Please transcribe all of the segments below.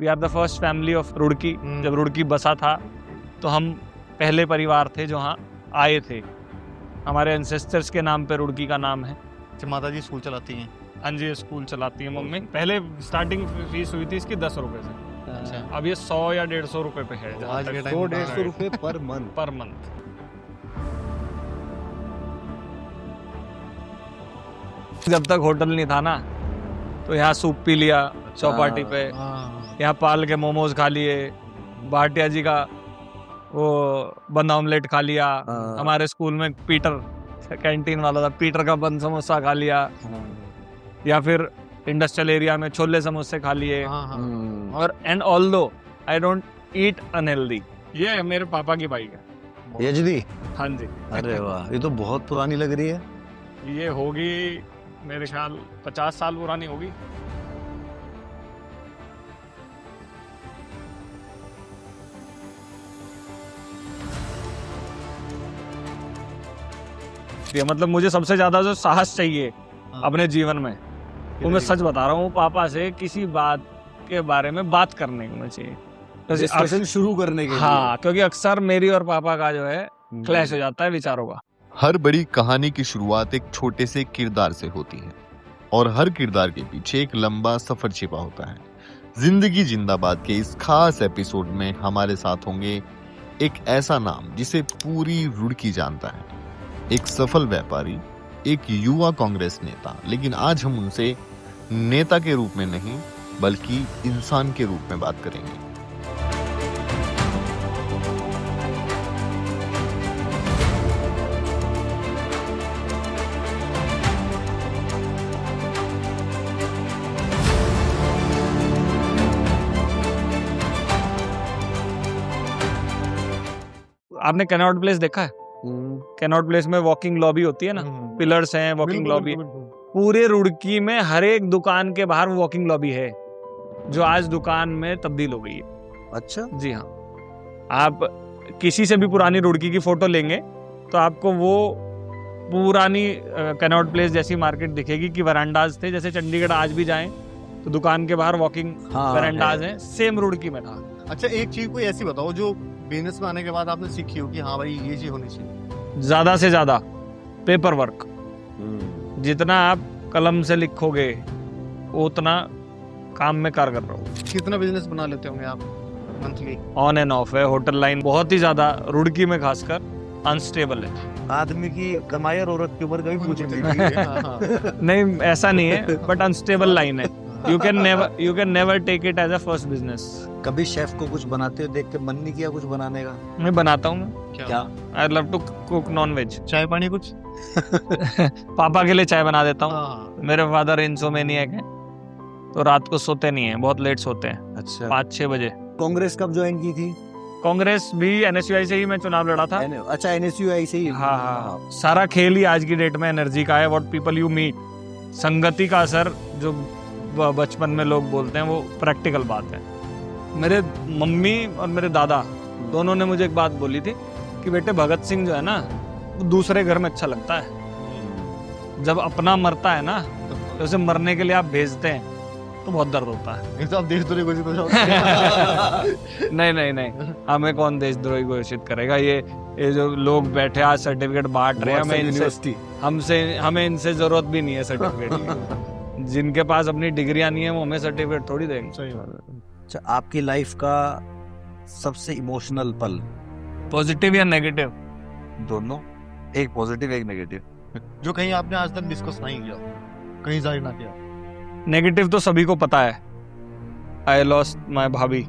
We are the first family of Roorkee. जब रुड़की बसा था तो हम पहले परिवार थे जो यहाँ आए थे। हमारे एंसेस्टर्स के नाम पे रुड़की का नाम है। माता जी स्कूल चलाती हैं? हाँ जी, स्कूल चलाती है मम्मी। पहले स्टार्टिंग फीस हुई थी इसकी 10 रुपए से। अच्छा। अब ये 100 या 150 रुपए पे है। आज के टाइम 100-150 रुपए पर मंथ। Per month. जब तक होटल नहीं था ना तो यहाँ सूप पी लिया चौपाटी पे, यहाँ पाल के मोमोज खा लिए, भाटिया जी का वो बंद ऑमलेट खा लिया। हमारे स्कूल में पीटर कैंटीन वाला था, पीटर का बंद समोसा खा लिया, या फिर इंडस्ट्रियल एरिया में छोले समोसे खा लिए। और and although I don't eat unhealthy. ये मेरे पापा की बाइक है यजदी। हाँ जी। अरे वाह, ये तो बहुत पुरानी लग रही है। ये होगी मेरे ख्याल 50 साल पुरानी होगी। मतलब मुझे सबसे ज्यादा जो साहस चाहिए अपने जीवन में, वो मैं सच बता रहा हूँ, पापा से किसी बात के बारे में बात करने को चाहिए, डिस्कशन शुरू करने के लिए। हाँ, क्योंकि अक्सर मेरी और पापा का जो है क्लैश हो जाता है विचारों का। हर बड़ी कहानी की शुरुआत एक छोटे से किरदार से होती है और हर किरदार के पीछे एक लंबा सफर छिपा होता है। जिंदगी जिंदाबाद के इस खास एपिसोड में हमारे साथ होंगे एक ऐसा नाम जिसे पूरी रुड़की जानता है, एक सफल व्यापारी, एक युवा कांग्रेस नेता। लेकिन आज हम उनसे नेता के रूप में नहीं बल्कि इंसान के रूप में बात करेंगे। आपने कैनॉट प्लेस देखा है? कैनॉट प्लेस में वॉकिंग लॉबी होती है ना, पिलर्स हैं, वॉकिंग लॉबी। पूरे रुड़की में हर एक दुकान के बाहर वॉकिंग लॉबी है, जो आज दुकान में तब्दील हो गई है। अच्छा। जी हाँ, आप किसी से भी पुरानी रुड़की की फोटो लेंगे तो आपको वो पुरानी कैनॉट प्लेस जैसी मार्केट दिखेगी कि वरांडाज थे। जैसे चंडीगढ़ आज भी जाएं तो दुकान के बाहर वॉकिंग वरांडाज हैं, सेम रुड़की में था। अच्छा, एक चीज कोई ऐसी बताओ जो बिजनेस में आने के बाद आपने सीखी हो कि हाँ भाई ये चीज होनी चाहिए। ज्यादा से ज्यादा पेपर वर्क। जितना आप कलम से लिखोगे उतना काम में कारगर रहोगे। कितना बिजनेस बना लेते होंगे आप मंथली? ऑन एंड ऑफ है। होटल लाइन बहुत ही ज्यादा रुड़की में खासकर अनस्टेबल है। आदमी की कमाई और औरत की उम्र कभी पूछेंगे नहीं, ऐसा नहीं है, बट अनस्टेबल लाइन है। You can never take it as a first business. कभी शेफ को कुछ बनाते हुए देख के मन नहीं किया कुछ बनाने का? मैं बनाता हूँ। क्या? I love to cook non veg. चाय पानी कुछ? पापा के लिए चाय बना देता हूँ। मेरे फादर इंसोमेनियक हैं, तो रात को सोते नहीं है, बहुत लेट सोते हैं। अच्छा। 5-6 बजे। कांग्रेस कब ज्वाइन की थी? कांग्रेस भी NSUI से ही मैं चुनाव लड़ा था। अच्छा, NSUI से ही। हाँ। सारा खेल ही आज की डेट में एनर्जी का है। व्हाट पीपल यू मीट, संगति का असर जो बचपन में लोग बोलते हैं, वो प्रैक्टिकल बात है। मेरे मम्मी और मेरे दादा दोनों ने मुझे एक बात बोली थी कि बेटे भगत सिंह जो है ना, वो दूसरे घर में अच्छा लगता है, जब अपना मरता है ना तो उसे मरने के लिए आप भेजते हैं तो बहुत दर्द होता है। आप देशद्रोही घोषित हो जाओ। नहीं, हमें कौन देशद्रोही घोषित करेगा? ये जो लोग बैठे आज सर्टिफिकेट बांट रहे हैं, हमें इनसे जरूरत भी नहीं है सर्टिफिकेट। जिनके पास अपनी डिग्रियां नहीं है वो हमें सर्टिफिकेट थोड़ी देंगे। सही बात है। अच्छा, आपकी लाइफ का सबसे इमोशनल पल? पॉजिटिव या नेगेटिव? दोनों, एक पॉजिटिव एक नेगेटिव। जो कहीं आपने आज तक डिस्कस नहीं किया, कहीं जाहिर ना किया? नेगेटिव तो सभी को पता है, आई लॉस्ट माय भाभी।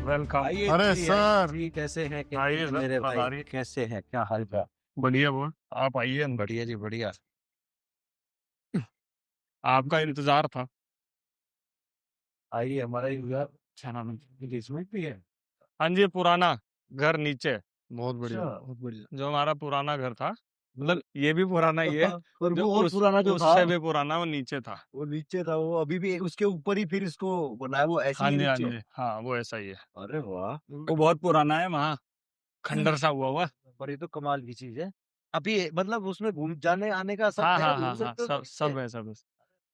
वेलकम। अरे सर, कैसे हैं? आइए सर, मेरे भाई पधारिए। कैसे हैं? क्या हाल है? बढ़िया वो आप आइए अंदर। बढ़िया जी बढ़िया। आपका इंतजार था। आइए हमारा इंतजार इसमें भी है। हाँ जी, पुराना घर नीचे, बहुत बढ़िया अच्छा। बहुत बढ़िया। जो हमारा पुराना घर था, मतलब ये भी पुराना ही है। और जो वो और पुराना जो था उससे भी पुराना वो नीचे था। वो नीचे था, वो अभी भी उसके ऊपर ही फिर इसको बनाया, वो ऐसे हाँ ही जी हाँ नीचे। जी, हाँ वो ऐसा ही है। अरे वाह। वो बहुत पुराना है, वहाँ खंडर सा हुआ। पर ये तो कमाल की चीज है। अभी मतलब उसमें घूम जाने आने का सब हाँ है, हाँ घूम हाँ हाँ, सकते हो सब नीचे? सब है, सब है।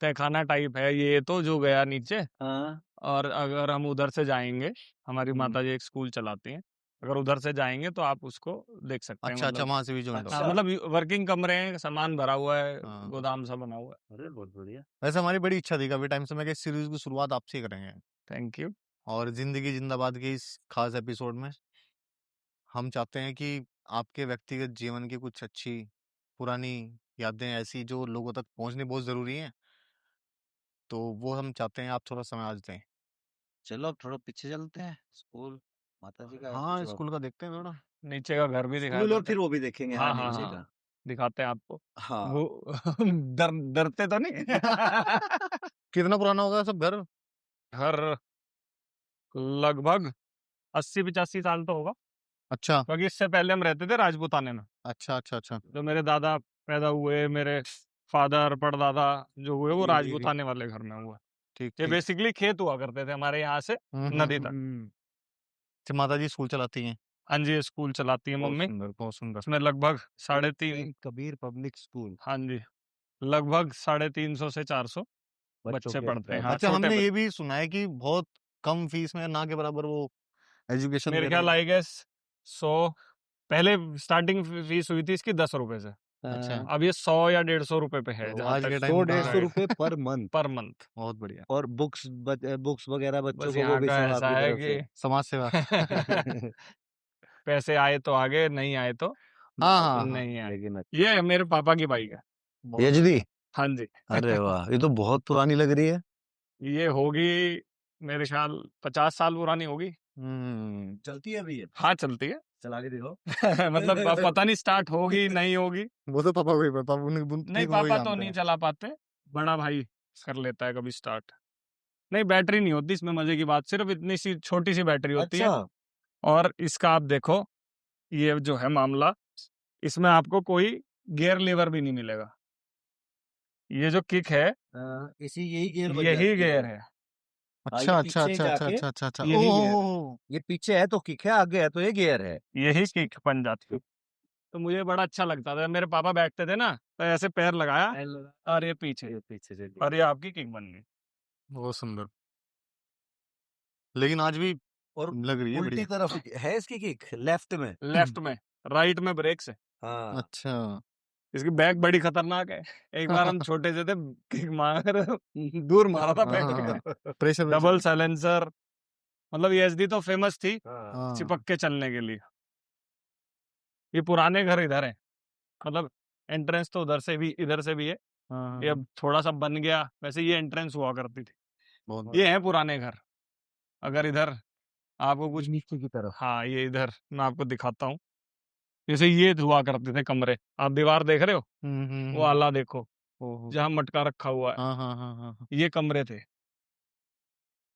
तहखाना टाइप है ये तो, जो गया नीचे। हाँ। और अगर हम उधर से जाएंगे, हमारी माता जी एक स्कूल चलाती हैं, अगर उधर से जाएंगे तो आप उसको देख सकते हैं। अच्छा अच्छा, मतलब वहां से भी ज्वाइन हाँ, हो। मतलब वर्किंग कमरे हैं, सामान भरा हुआ है, हाँ। गोदाम सा बना हुआ है। अरे बहुत बढ़िया। वैसे हमारी बड़ी इच्छा थी काफी टाइम से मैं कि इस सीरीज की शुरुआत आपसे ही करेंगे। Thank you. और जिंदगी जिंदाबाद के इस खास एपिसोड में हम चाहते हैं कि आपके व्यक्तिगत जीवन की कुछ अच्छी पुरानी यादें ऐसी जो लोगों तक पहुंचनी बहुत जरूरी है, तो वो हम चाहते हैं आप थोड़ा समय आज दें। चलो अब थोड़ा पीछे चलते हैं, स्कूल माता जी का है हाँ, जो। स्कूल का देखते हैं थोड़ा। नीचे का घर भी दिखा स्कूल और देते फिर हैं। वो भी देखेंगे, हाँ हाँ हाँ नीचे हाँ, का। दिखाते हैं आपको। हाँ। वो डरते तो नहीं। कितना पुराना होगा सब घर? घर लगभग 80-85 साल तो होगा, अच्छा क्योंकि इससे पहले हम रहते थे राजपूताने में। अच्छा अच्छा अच्छा। जो मेरे दादा पैदा हुए, मेरे फादर परदादा जो हुए, वो जी जी जी। राजपूताने वाले घर में हुए। ठीक ये ठीक। बेसिकली खेत हुआ करते थे हमारे यहाँ से नदी तक। अच्छा, माता जी स्कूल चलाती हैं। हाँ जी, ये स्कूल चलाती है बहुत मम्मी। सुंदर बहुत सुंदर। उसमें लगभग 3.5, कबीर पब्लिक स्कूल हाँ जी, लगभग 350 से 400 बच्चों बच्चे के पढ़ते हैं। हाँ, अच्छा, छोटे हमने ये बच्चे। भी सुना है कि बहुत कम फीस में ना के बराबर वो एजुकेशन मेरे दे रहे ख्याल हैं। आई गेस 100, पहले स्टार्टिंग फीस हुई थी इसकी 10 रुपए से। अच्छा, अब ये 100 या 150 रुपए पे है, तो जहाँ आज तक के टाइम सौ कहाँ डेढ़ है? सौ रुपए पर मंथ। Per month. बहुत बढ़िया। और बुक्स वगैरह बच्चों बस को वो यहाँ भी का सब ऐसा आपकी है तरफ से। कि समाज सेवा। पैसे आए तो आगे, नहीं आए तो हाँ हाँ हाँ। नहीं आए। लेकिन ये मेरे पापा की बाइक है। बहुत यजदी। हाँ जी। अरे वाह, ये तो बहुत पुरानी लग रही है। ये होगी मेरे ख्याल 50 साल पुरानी होगी। चलती है अभी ये? हाँ, चलती है। चला के देखो। मतलब अब पता नहीं स्टार्ट होगी नहीं होगी। वो तो पापा को ही पता, नहीं, ठीक वही पापा तो जानते नहीं हैं। चला पाते, बड़ा भाई कर लेता है कभी स्टार्ट। नहीं, बैटरी नहीं होती इसमें, मजे की बात, सिर्फ इतनी सी छोटी सी बैटरी होती है। अच्छा। और इसका आप देखो, ये जो है मामला, इसमें आपको कोई गियर लीवर भी नहीं मिलेगा। ये जो किक है, इसी यही गियर बज यही जाती गियर है। अच्छा ये अच्छा पीछे अच्छा अच्छा जाके अच्छा अच्छा अच्छा। यही गियर है, ओह। ये पीछे है तो किक है, आगे है तो ये गियर है। यही किक बन जाती है। तो मुझे बड़ा अच्छा लगता था, मेरे पापा बैठते थे ना, तो ऐसे पैर लगाया और ये पीछे, पीछे से और ये आपकी किक बन गई। बहुत सुंदर। लेकिन आज भी और लग रही है उल्टी बढ़िया। तरफ है इसकी किक, लेफ्ट में। लेफ्ट में, राइट में ब्रेक से। हाँ। अच्छा। इसकी बैक बड़ी खतरनाक है। एक बार हम छोटे से थे, किक मार दूर मारा था बैठ हाँ, के। प्रेशर डबल साइलेंसर, मतलब ये एसडी तो फेमस थी हाँ। चिपक के चलने के लिए। ये पुराने घर इधर है, मतलब एंट्रेंस तो उधर से भी इधर से भी है। ये अब थोड़ा सा बन गया, वैसे ये एंट्रेंस हुआ करती थी। बहुत ये है पुराने घर। अगर इधर आपको कुछ, नीचे की तरफ। हाँ ये इधर मैं आपको दिखाता हूँ। जैसे ये हुआ करते थे कमरे, आप दीवार देख रहे हो, वो आला देखो, ओहो। जहाँ मटका रखा हुआ है, हाँ हाँ हाँ हाँ हाँ। ये कमरे थे।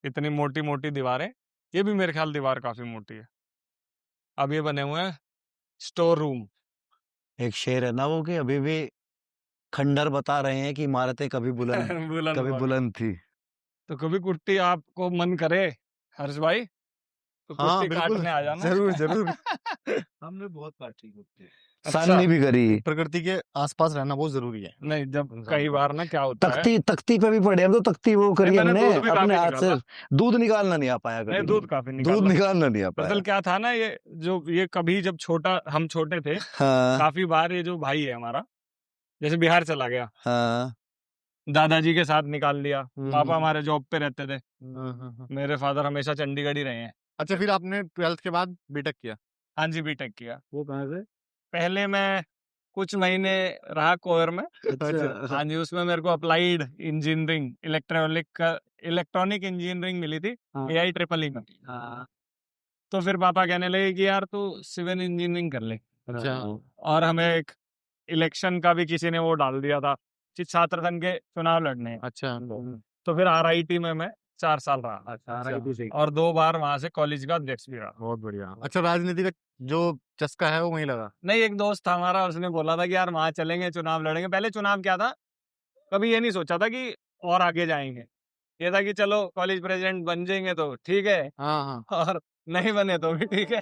इतनी मोटी मोटी दीवारें, ये भी मेरे ख्याल दीवार काफी मोटी है। अब ये बने हुए हैं स्टोर रूम। एक शेर है ना वो, कि अभी भी खंडर बता रहे हैं कि इमारतें कभी बुलंद बुलंद कभी हुआ करती। बुलंद थी। तो कभी कुट्टी आपको मन करे हर्ष भाई, तो हाँ कुट्टी बिल्कुल, काटने आ जाना। जरूर जरूर। हमने बहुत काटी कुत्ते। अच्छा। साननी भी करी। प्रकृति के आसपास रहना बहुत जरूरी है। नहीं, जब कई बार ना क्या होता है, तख्ती तख्ती पे भी पड़े हम तो, तख्ती वो करी मैंने हमने दूध भी अपने काफी हाथ से। निकाला। दूध निकालना नहीं आ पाया नहीं, कभी। दूध काफी दूध निकाला। निकालना नहीं आ दरअसल पाया। क्या था ना, ये कभी जब हम छोटे थे, हाँ काफी बार ये जो भाई है हमारा, जैसे बिहार चला गया, हाँ। दादाजी के साथ निकाल लिया। पापा हम्म। हमारे जॉब पे रहते थे, हाँ। मेरे फादर हमेशा चंडीगढ़ ही रहे हैं। अच्छा, फिर आपने 12th के बाद बीटेक किया? हाँ जी, बीटेक किया। वो कहाँ से? पहले मैं कुछ महीने रहा कोयर में। अच्छा। हाँ जी, उसमें मेरे को अप्लाइड इंजीनियरिंग इलेक्ट्रॉनिक इंजीनियरिंग मिली थी, हाँ। AIEEE में। हाँ। तो फिर पापा कहने लगे कि यार तू सिविल इंजीनियरिंग कर ले। अच्छा और हमें एक इलेक्शन का भी किसी ने वो डाल दिया था कि छात्र संघ के चुनाव लड़ने हैं। अच्छा तो फिर RIT में मैं 4 साल रहा और 2 बार वहां से कॉलेज का अध्यक्ष भी रहा। बहुत बढ़िया। अच्छा, राजनीति का जो चस्का है वो वहीं लगा। नहीं, एक दोस्त था हमारा, उसने बोला था कि यार वहां चलेंगे, चुनाव लड़ेंगे। पहले चुनाव क्या था, कभी ये नहीं सोचा था कि और आगे जाएंगे। ये था कि चलो कॉलेज प्रेसिडेंट बन जाएंगे तो ठीक है, हाँ हाँ। और नहीं बने तो भी ठीक है।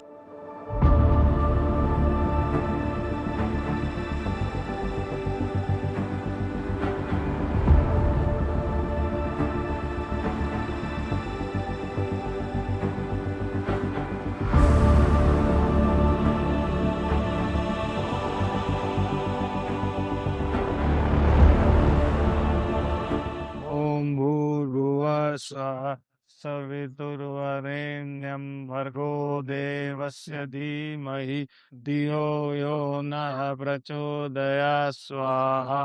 ओम भूर्भुवः स्वः सवितुर्वरेण्यं भर्गो देवस्य धीमहि धियो यो नः प्रचोदयात् स्वाहा।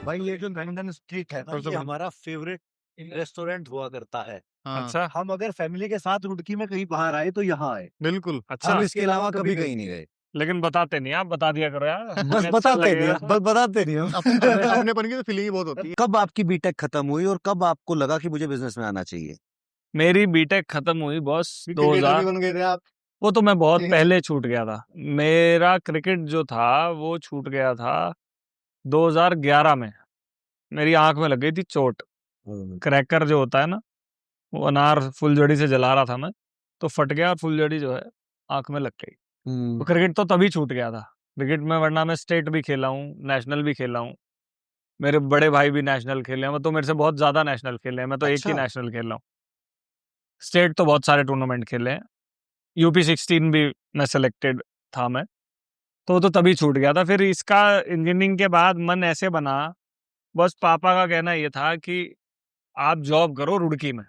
भाई ये जो लंदन स्ट्रीट है ना, सबसे ये बड़ा- हमारा फेवरेट रेस्टोरेंट हुआ करता है। हाँ अच्छा हम अगर फैमिली के साथ रुड़की में कहीं बाहर आए तो यहाँ आए, बिल्कुल। अच्छा, हम इसके अलावा कभी कहीं नहीं गए। लेकिन बताते नहीं, आप बता दिया करो यार। बस हमें अच्छा बताते नहीं लगेगा। हम, बस बताते नहीं हम। अपनेपन की तो फीलिंग ही बहुत होती है। कब आपकी बीटेक खत्म हुई और कब आपको लगा कि मुझे बिजनेस में आना चाहिए? मेरी बीटेक खत्म हुई बॉस क्रिकेटर भी 2000। बन गए थे आप। वो तो मैं बहुत पहले छूट गया था। मेरा क्रिकेट जो था वो छूट गया था 2011 में। मेरी आंख में लग गई थी चोट। क्रैकर जो होता है ना, वो अनार फुलझड़ी से जला रहा था मैं, तो फट गया और फुलझड़ी जो है आंख में लग गई। तो क्रिकेट तो तभी छूट गया था। क्रिकेट में वरना मैं स्टेट भी खेला हूँ, नेशनल भी खेला हूँ। मेरे बड़े भाई भी नेशनल खेले हैं, वो तो मेरे से बहुत ज्यादा नेशनल खेले हैं। मैं तो एक ही अच्छा। नेशनल खेल रहा हूँ। स्टेट तो बहुत सारे टूर्नामेंट खेले हैं। UP16 भी मैं सेलेक्टेड था मैं। तो तभी छूट गया था। फिर इसका इंजीनियरिंग के बाद मन ऐसे बना, बस पापा का कहना ये था कि आप जॉब करो रुड़की में।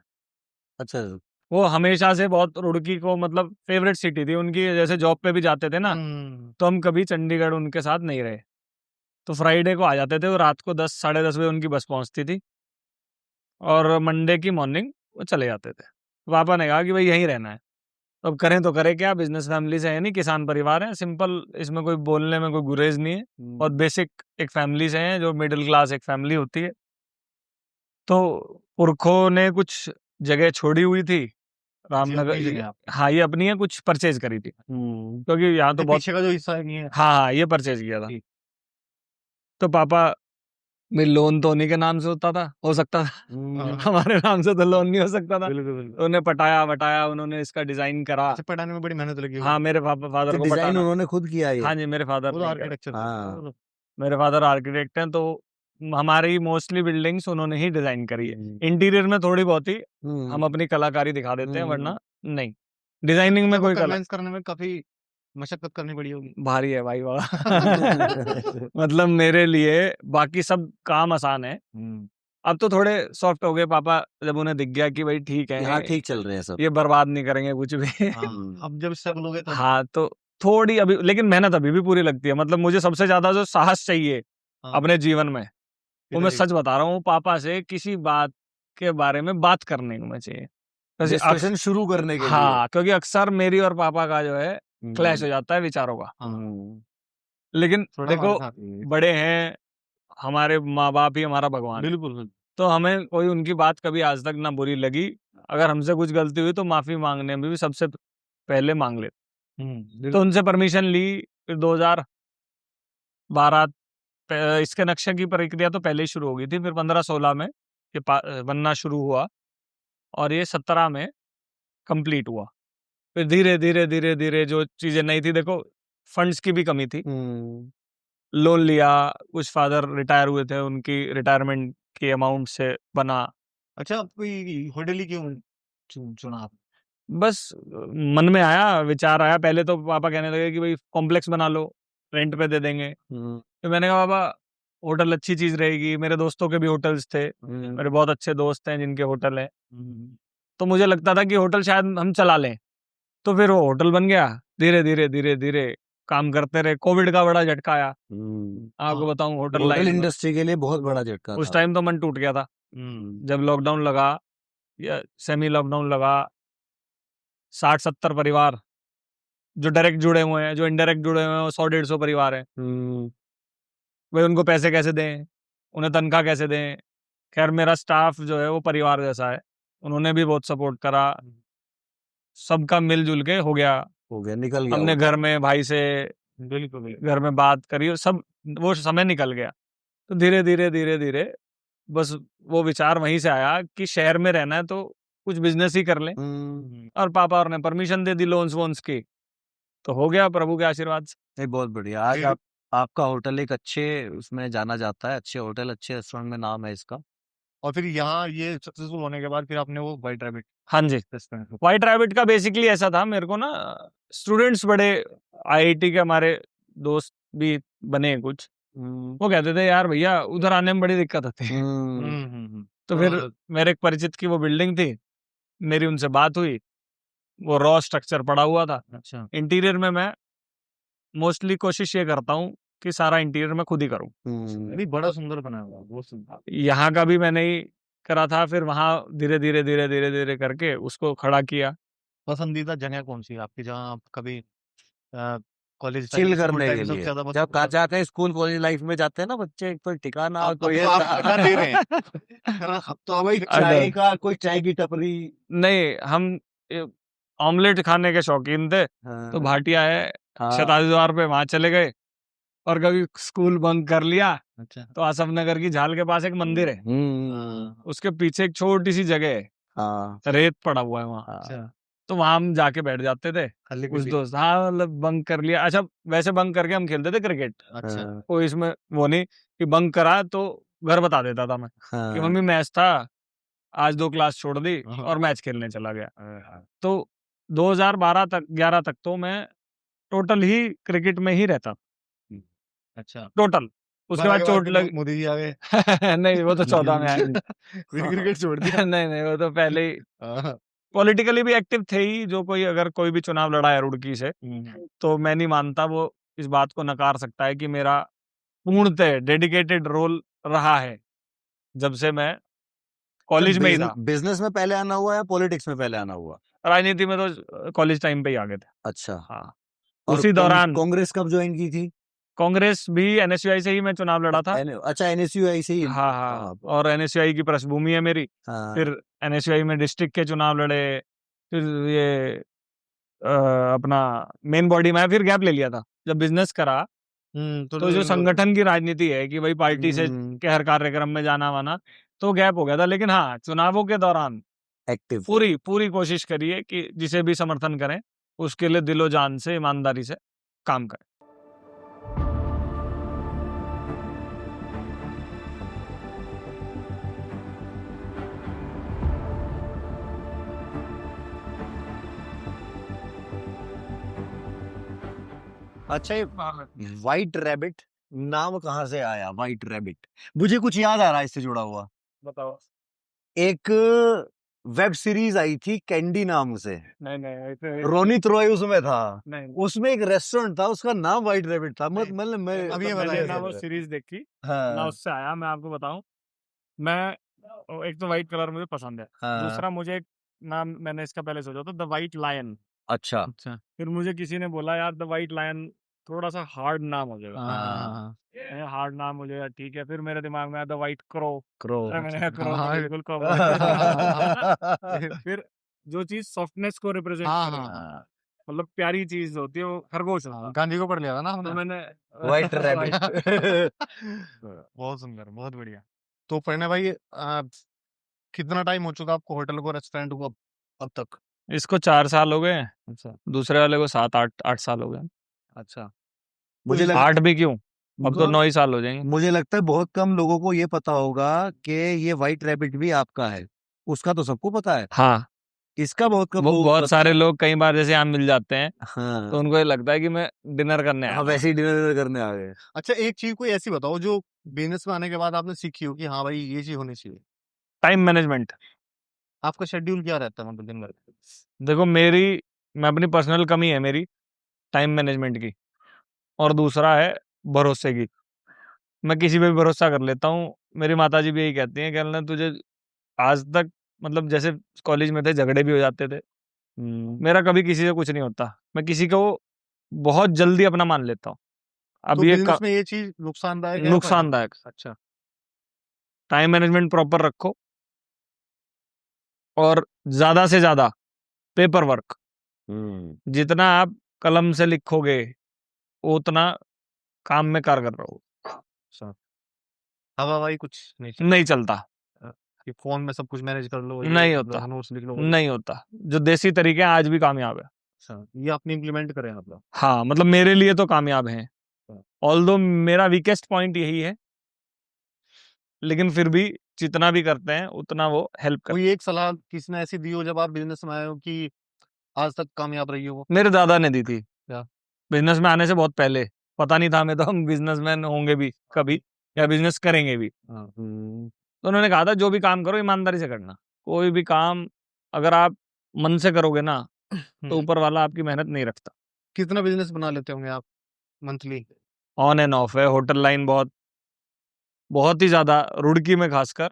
अच्छा। वो हमेशा से बहुत रुड़की को मतलब फेवरेट सिटी थी उनकी, जैसे जॉब पे भी जाते थे ना, तो हम कभी चंडीगढ़ उनके साथ नहीं रहे। तो फ्राइडे को आ जाते थे, वो रात को 10 साढ़े 10 बजे उनकी बस पहुंचती थी और मंडे की मॉर्निंग वो चले जाते थे। पापा ने कहा कि भाई यहीं रहना है। तो अब करें तो करें क्या, बिजनेस फैमिली से है नहीं, किसान परिवार है, सिंपल, इसमें कोई बोलने में कोई गुरेज नहीं है। बहुत बेसिक एक फैमिली से है, जो मिडिल क्लास एक फैमिली होती है। तो पुरखों ने कुछ जगह छोड़ी हुई थी रामनगर। हाँ, ये अपनी है, कुछ परचेज करी थी क्योंकि यहाँ तो बहुत पीछे का जो हिस्सा है नहीं है। हाँ, ये परचेज किया था। तो पापा में लोन तो उन्हीं के नाम से होता था, हो सकता था। हमारे नाम से तो लोन नहीं हो सकता था। उन्हें पटाया वटाया, उन्होंने इसका डिजाइन करा। अच्छा, पढ़ाने में बड़ी मेहनत लगी हाँ, मेरे फादर तो को डिजाइन पटाना। उन्होंने खुद किया ये? हाँ जी, मेरे फादर वो तो ने करा। आर्किटेक्चर हाँ। मेरे फादर आर्किटेक्ट हैं, तो हमारी मोस्टली बिल्डिंग्स उन्होंने ही डिजाइन करी है। इंटीरियर में थोड़ी बहुत ही हम अपनी कलाकारी दिखा देते हैं, वरना नहीं। डिजाइनिंग में कोई कला कन्वेंस करने में काफी मशक्कत करनी पड़ी होगी। भारी है भाई बाबा। मतलब मेरे लिए बाकी सब काम आसान है। अब तो थोड़े सॉफ्ट हो गए पापा, जब उन्हें दिख गया कि भाई ठीक है, यहाँ ठीक चल रहे हैं सब। ये बर्बाद नहीं करेंगे कुछ भी। अब जब सब लोग तो हाँ, तो थोड़ी अभी, लेकिन मेहनत अभी भी पूरी लगती है। मतलब मुझे सबसे ज्यादा जो साहस चाहिए अपने जीवन में, वो मैं सच बता रहा हूँ, पापा से किसी बात के बारे में बात करने में चाहिए, डिस्कशन शुरू करने के लिए। हाँ, क्योंकि अक्सर मेरी और पापा का जो है क्लैश हो जाता है विचारों का। लेकिन देखो, बड़े हैं, हमारे माँ बाप ही हमारा भगवान है। बिल्कुल। तो हमें कोई उनकी बात कभी आज तक ना बुरी लगी। अगर हमसे कुछ गलती हुई तो माफी मांगने में भी सबसे पहले मांग लेते। तो उनसे परमिशन ली। फिर 2012 इसके नक्शे की प्रक्रिया तो पहले ही शुरू हो गई थी। फिर 15-16 में ये बनना शुरू हुआ और ये 17 में कंप्लीट हुआ। फिर धीरे धीरे धीरे धीरे जो चीजें नहीं थी, देखो फंड्स की भी कमी थी, लोन लिया, कुछ फादर रिटायर हुए थे, उनकी रिटायरमेंट की अमाउंट से बना। अच्छा, आप कोई होटल ही क्यों चुना आप? बस मन में आया, विचार आया। पहले तो पापा कहने लगे कि भाई कॉम्प्लेक्स बना लो, रेंट पे दे देंगे। तो मैंने कहा पापा होटल अच्छी चीज रहेगी। मेरे दोस्तों के भी होटल्स थे, मेरे बहुत अच्छे दोस्त हैं जिनके होटल है। तो मुझे लगता था कि होटल शायद हम चला लें। तो फिर वो होटल बन गया। धीरे धीरे धीरे धीरे काम करते रहे। कोविड का बड़ा झटका आया, आपको हाँ। बताऊं, होटल होटल लाइन में। इंडस्ट्री के लिए बहुत बड़ा झटका उस था। टाइम तो मन टूट गया था जब लॉकडाउन लगा या सेमी लॉकडाउन लगा। 60-70 परिवार जो डायरेक्ट जुड़े हुए हैं, जो इनडायरेक्ट जुड़े हुए हैं, वो 100-150 परिवार है। भाई उनको पैसे कैसे दें, उन्हें तनख्वाह कैसे दें। खैर मेरा स्टाफ जो है वो परिवार जैसा है, उन्होंने भी बहुत सपोर्ट करा। सबका मिलजुल के हो गया। हो गया, निकल गया हमने वो। घर में भाई से बिल्कुल घर में बात करी और सब, वो समय निकल गया। तो धीरे धीरे धीरे धीरे बस वो विचार वहीं से आया कि शहर में रहना है तो कुछ बिजनेस ही कर लें। और पापा और ने परमिशन दे दी लोन्स वोन्स की, तो हो गया प्रभु के आशीर्वाद से। नहीं, बहुत बढ़िया। आज फिर- आपका होटल एक अच्छे उसमें जाना जाता है, अच्छे होटल, अच्छे रेस्टोरेंट में नाम है इसका। और फिर यहाँ ये सक्सेसफुल होने के बाद फिर आपने वो व्हाइट रैबिट हाँ जी, व्हाइट रैबिट का बेसिकली ऐसा था, मेरे को ना स्टूडेंट्स बड़े आईआईटी के हमारे दोस्त भी बने हैं कुछ, वो कहते थे यार भैया उधर आने में बड़ी दिक्कत होती है। तो फिर मेरे एक परिचित की वो बिल्डिंग थी, मेरी उनसे बात हुई, वो रॉ स्ट्रक्चर पड़ा हुआ था। अच्छा इंटीरियर में मैं मोस्टली कोशिश ये करता हूँ कि सारा इंटीरियर मैं खुद ही करूँ। नहीं बड़ा सुंदर बना हुआ बहुत सुंदर यहाँ का भी मैंने ही करा था, फिर वहाँ धीरे धीरे धीरे धीरे धीरे करके उसको खड़ा किया। पसंदीदा जगह कौन सी है आपकी जहाँ आप कभी कॉलेज चिल करने के लिए जब कहा जाते हैं स्कूल कॉलेज लाइफ में जाते हैं ना बच्चे, कोई ठिकाना आप कोई तो आप ऐसा- ठिकाना दे रहे हैं अब तो भाई चाय का, कोई चाय की टपरी। नहीं, हम ऑमलेट खाने के शौकीन थे, तो भाटिया है शताब्दी द्वार पे, वहां चले गए। और कभी स्कूल बंक कर लिया अच्छा तो आसफ नगर की झाल के पास एक मंदिर है, उसके पीछे एक छोटी सी जगह है, रेत पड़ा हुआ है वहाँ, अच्छा तो वहां हम जाके बैठ जाते थे खाली कुछ दोस्त। हाँ मतलब बंक कर लिया। अच्छा वैसे बंक करके हम खेलते थे क्रिकेट, अच्छा कोई इसमें वो नहीं कि बंक करा तो घर बता देता था मैं कि मम्मी मैच था आज, 2 क्लास छोड़ दी और मैच खेलने चला गया। तो 2012 तक 11 तक तो मैं टोटल ही क्रिकेट में ही रहता, अच्छा टोटल। उसके बाद चोट लग मोदी जी आ गए नहीं वो तो 14 में आए। फिर क्रिकेट छोड़ दिया नहीं नहीं वो तो पहले ही हाँ, पॉलिटिकली भी एक्टिव थे ही। जो कोई अगर कोई भी चुनाव लड़ा है रुड़की से, तो मैं नहीं मानता वो इस बात को नकार सकता है कि मेरा पूर्णतः डेडिकेटेड रोल रहा है जब से मैं कॉलेज में ही था। बिजनेस में पहले आना हुआ या पॉलिटिक्स में पहले आना हुआ? राजनीति में तो कॉलेज टाइम पे ही आ गए थे। अच्छा। हाँ, और उसी दौरान कांग्रेस कब ज्वाइन की थी? कांग्रेस भी एनएसयूआई से ही मैं चुनाव लड़ा था। अच्छा, एनएसयूआई से ही। हाँ हाँ, और एनएसयूआई की पृष्ठभूमि है मेरी। फिर एनएसयूआई में डिस्ट्रिक्ट के चुनाव लड़े, फिर ये अपना मेन बॉडी में फिर गैप ले लिया था जब बिजनेस करा। तो जो संगठन की राजनीति है कि भाई पार्टी से के हर कार्यक्रम में जाना वाना, तो गैप हो गया था। लेकिन हाँ, चुनावों के दौरान एक्टिव पूरी कोशिश करिए कि जिसे भी समर्थन करें उसके लिए दिलो जान से, ईमानदारी से काम करें। अच्छा, ये व्हाइट रैबिट नाम कहाँ से आया? व्हाइट रैबिट मुझे कुछ याद आ रहा है इससे जुड़ा हुआ। बताओ। एक वेब सीरीज आई थी कैंडी नाम से, नहीं रोनित रॉय उसमें था। नहीं, उसमें एक रेस्टोरेंट था, उसका नाम व्हाइट रैबिट था। मतलब मैं अभी ये मैंने बताया ना था। वो सीरीज देखी ना हाँ, उससे आया। मैं आपको बताऊं, मैं एक तो व्हाइट कलर मुझे पसंद है, हाँ, दूसरा मुझे एक नाम मैंने इसका पहले सोचा था, द व्हाइट लायन। अच्छा, अच्छा फिर मुझे किसी ने बोला यार द व्हाइट लायन थोड़ा सा हार्ड नाम हो जाएगा। हाँ हार्ड नाम हो जाएगा, ठीक है। फिर मेरे दिमाग में आया द व्हाइट क्रो। क्रो। मैंने कहा क्रो हाँ, बिल्कुल कहो। फिर जो चीज सॉफ्टनेस को रिप्रेजेंट हाँ, करे, हाँ। मतलब प्यारी चीज होती है, वो खरगोश होता है। गांधी को पढ़ लिया था ना तो हमने मैंने व्हाइट रैबिट। बहुत सुंदर बहुत बढ़िया। तो प्रणय भाई कितना टाइम हो चुका आपको होटल को, रेस्टोरेंट को अब तक? इसको 4 साल हो गए, अच्छा दूसरे वाले को 7-8 साल हो गए। अच्छा मुझे 8 भी क्यों, अब तो 9 ही साल हो जाएंगे। मुझे लगता है बहुत कम लोगों को ये पता होगा कि ये व्हाइट रैबिट भी आपका है। उसका तो सबको पता है, हाँ, इसका बहुत कम वो लोग बहुत सारे लोग कई बार जैसे यहाँ मिल जाते हैं हाँ, तो उनको ये लगता है कि मैं डिनर करने आया हाँ, हूँ। वैसे ही डिनर करने आ गए। अच्छा एक चीज कोई ऐसी बताओ जो बिजनेस में आने के बाद आपने सीखी हो कि हाँ भाई ये चीज होनी चाहिए। Time management. आपका शेड्यूल क्या रहता है मतलब दिन भर? देखो मैं अपनी पर्सनल कमी है मेरी टाइम मैनेजमेंट की। और दूसरा है भरोसे की। मैं किसी पे भी भरोसा कर लेता हूँ। मेरी माताजी भी यही कहती हैं कि अल्लाह तुझे आज तक, मतलब जैसे कॉलेज में थे झगड़े भी हो जाते थे, मेरा कभी किसी से कुछ नहीं होता। मैं किसी को बहुत जल्दी अपना मान लेता हूँ। अब तो ये बिजनेस में ये चीज नुकसानदायक है या फायदेमंद? नुकसानदायक। अच्छा। टाइम मैनेजमेंट प्रॉपर रखो और ज्यादा से ज्यादा पेपर वर्क। जितना आप कलम से लिखोगे उतना काम में कारगर रहो। अच्छा, हवा कुछ नहीं चाहिए नहीं चलता, कि फोन में सब कुछ मैनेज कर लो, नहीं ये होता, नोट्स लिख लो। नहीं होता। जो देसी तरीके हैं आज भी कामयाब है। अच्छा, ये आपने इम्प्लीमेंट करे हैं मतलब? हाँ, मतलब मेरे लिए तो कामयाब हैं। हाँ। ऑल्दो मेरा वीकेस्ट पॉइंट यही है, लेकिन फिर भी जितना भी करते हैं उतना वो हेल्प करते कोई एक सलाह किसी ने ऐसी दी हो जब आप बिजनेस में आए हो कि आज तक कामयाब रही हो वो? हैं। मेरे दादा ने दी थी। क्या? बिजनेस में आने से बहुत पहले पता नहीं था हमें तो हम बिजनेसमैन होंगे भी कभी या बिजनेस करेंगे भी। हाँ। तो उन्होंने कहा था जो भी काम करो ईमानदारी से करना। कोई भी काम अगर आप मन से करोगे ना तो ऊपर वाला आपकी मेहनत नहीं रखता। कितना बिजनेस बना लेते होंगे आप मंथली? ऑन एंड ऑफ है। होटल लाइन बहुत बहुत ही ज्यादा, रुड़की में खासकर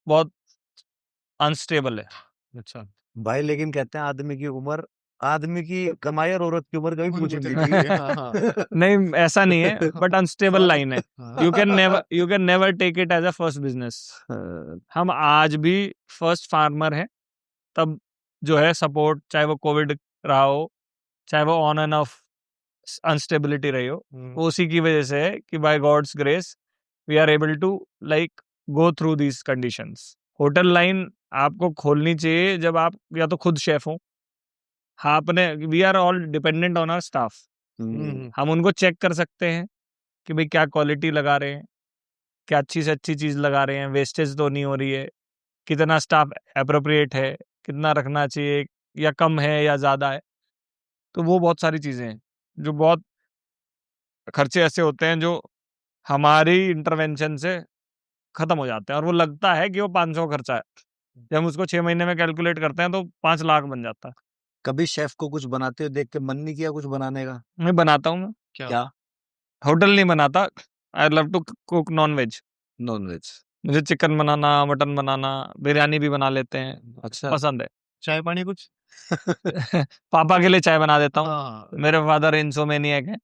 बहुत अनस्टेबल है। अच्छा। भाई लेकिन कहते हैं आदमी की कमाई और औरत की उम्र कभी बिल्कुल पूछनी पूछनी चाहिए। चाहिए, हाँ, हाँ। नहीं ऐसा नहीं है, बट अनस्टेबल सवाल लाइन है। हाँ। You can never take it as a first business. हम आज भी फर्स्ट फार्मर हैं। तब जो है सपोर्ट, चाहे वो कोविड रहा हो, चाहे वो ऑन एंड ऑफ अनस्टेबिलिटी रही हो, वो उसी की वजह से है कि by God's grace we are able to like go through these conditions. Hotel line आपको खोलनी चाहिए जब आप या तो खुद शेफ हो। हाँ, अपने we are all dependent on our staff. हम उनको चेक कर सकते हैं कि भाई क्या क्वालिटी लगा रहे हैं, क्या अच्छी से अच्छी चीज लगा रहे हैं, वेस्टेज तो नहीं हो रही है, कितना स्टाफ अप्रोप्रिएट है, कितना रखना चाहिए या कम है या ज्यादा है। तो वो बहुत सारी चीजें हैं जो बहुत खर्चे ऐसे होते हैं जो हमारी इंटरवेंशन से खत्म हो जाते हैं और वो लगता है कि वो 500 खर्चा है। जब हम उसको 6 महीने में कैलकुलेट करते हैं तो 5 लाख बन जाता है। कभी शेफ को कुछ बनाते हो देख के मन नहीं किया कुछ बनाने का? मैं बनाता हूँ। क्या? होटल नहीं बनाता। I love to cook non veg. Non veg? मुझे चिकन बनाना, मटन बनाना, बिरयानी भी बना लेते हैं, अच्छा। पसंद है। चाय पानी कुछ? पापा के लिए चाय बना देता हूँ। हाँ। मेरे फादर इंसोमेनियक है,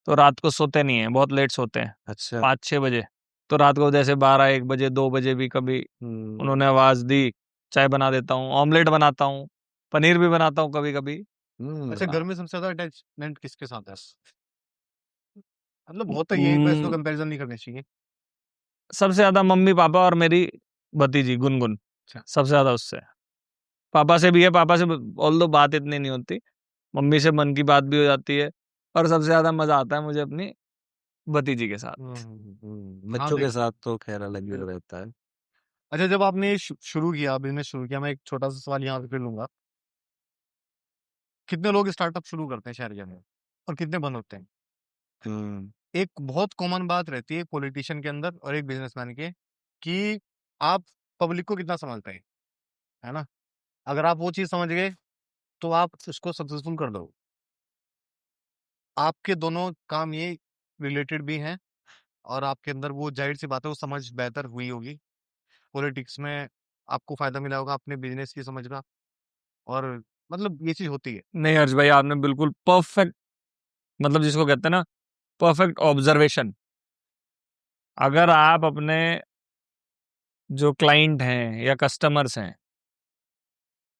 तो रात को सोते नहीं है, बहुत लेट सोते हैं, अच्छा। 5-6 बजे। तो रात को जैसे 12-1 बजे 2 बजे भी कभी उन्होंने आवाज दी, चाय बना देता हूँ, ऑमलेट बनाता हूँ, पनीर भी बनाता हूँ कभी कभी। अच्छा, घर में सबसे ज्यादा अटैचमेंट किसके साथ है? मतलब होता ही है, वैसे तो कंपैरिजन नहीं करनी चाहिए। सबसे ज्यादा मम्मी पापा और मेरी भतीजी गुनगुन, अच्छा। सबसे ज्यादा उससे। पापा से भी है, पापा से ऑल्दो बात इतनी नहीं होती, मम्मी से मन की बात भी हो जाती है। और सबसे ज्यादा मजा आता है मुझे अपनी भतीजी के साथ। हाँ, बच्चों के देखो। साथ तो खैर अलग ही रहता है। अच्छा, जब आपने शुरू किया, बिजनेस शुरू किया, मैं एक छोटा सा सवाल यहाँ पे फिर लूंगा। कितने लोग स्टार्टअप शुरू करते हैं शहर के अंदर और कितने बंद होते हैं? एक बहुत कॉमन बात रहती है पॉलिटिशियन के अंदर और एक बिजनेसमैन के, कि आप पब्लिक को कितना समझते हैं, है ना? अगर आप वो चीज समझ गए तो आप उसको सक्सेसफुल कर दो। आपके दोनों काम ये रिलेटेड भी हैं और आपके अंदर वो जाहिर सी बात है वो समझ बेहतर हुई होगी। पॉलिटिक्स में आपको फायदा मिला होगा अपने बिजनेस की समझ का, और मतलब ये चीज होती है। नहीं हर्ष भाई, आपने बिल्कुल परफेक्ट, मतलब जिसको कहते हैं ना परफेक्ट ऑब्जर्वेशन। अगर आप अपने जो क्लाइंट हैं या कस्टमर्स हैं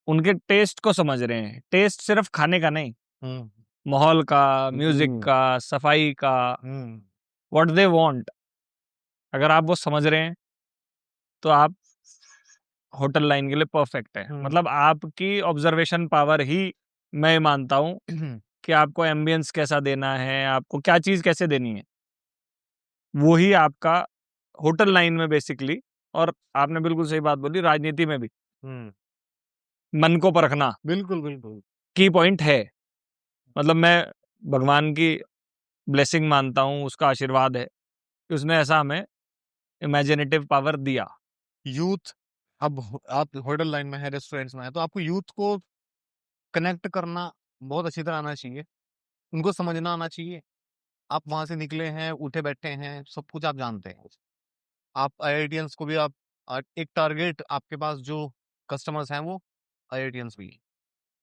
उनके टेस्ट को समझ रहे हैं, टेस्ट सिर्फ खाने का नहीं, माहौल का, म्यूजिक का, सफाई का, व्हाट दे वांट, अगर आप वो समझ रहे हैं तो आप होटल लाइन के लिए परफेक्ट है। मतलब आपकी ऑब्जर्वेशन पावर ही, मैं मानता हूँ कि आपको एम्बियंस कैसा देना है, आपको क्या चीज कैसे देनी है, वो ही आपका होटल लाइन में बेसिकली। और आपने बिल्कुल सही बात बोली, राजनीति में भी मन को परखना बिल्कुल बिल्कुल। की पॉइंट है। मतलब मैं भगवान की ब्लेसिंग मानता हूँ, उसका आशीर्वाद है कि उसने ऐसा हमें इमेजिनेटिव पावर दिया। यूथ, अब आप होटल लाइन में है, रेस्टोरेंट्स में है, तो आपको यूथ को कनेक्ट करना बहुत अच्छी तरह आना चाहिए। उनको समझना आना चाहिए। आप वहां से निकले हैं, उठे बैठे हैं, सब कुछ आप जानते हैं। आप आईआईटियंस को भी आप एक टारगेट आपके पास जो कस्टमर्स हैं वो आईआईटियंस भी हैं,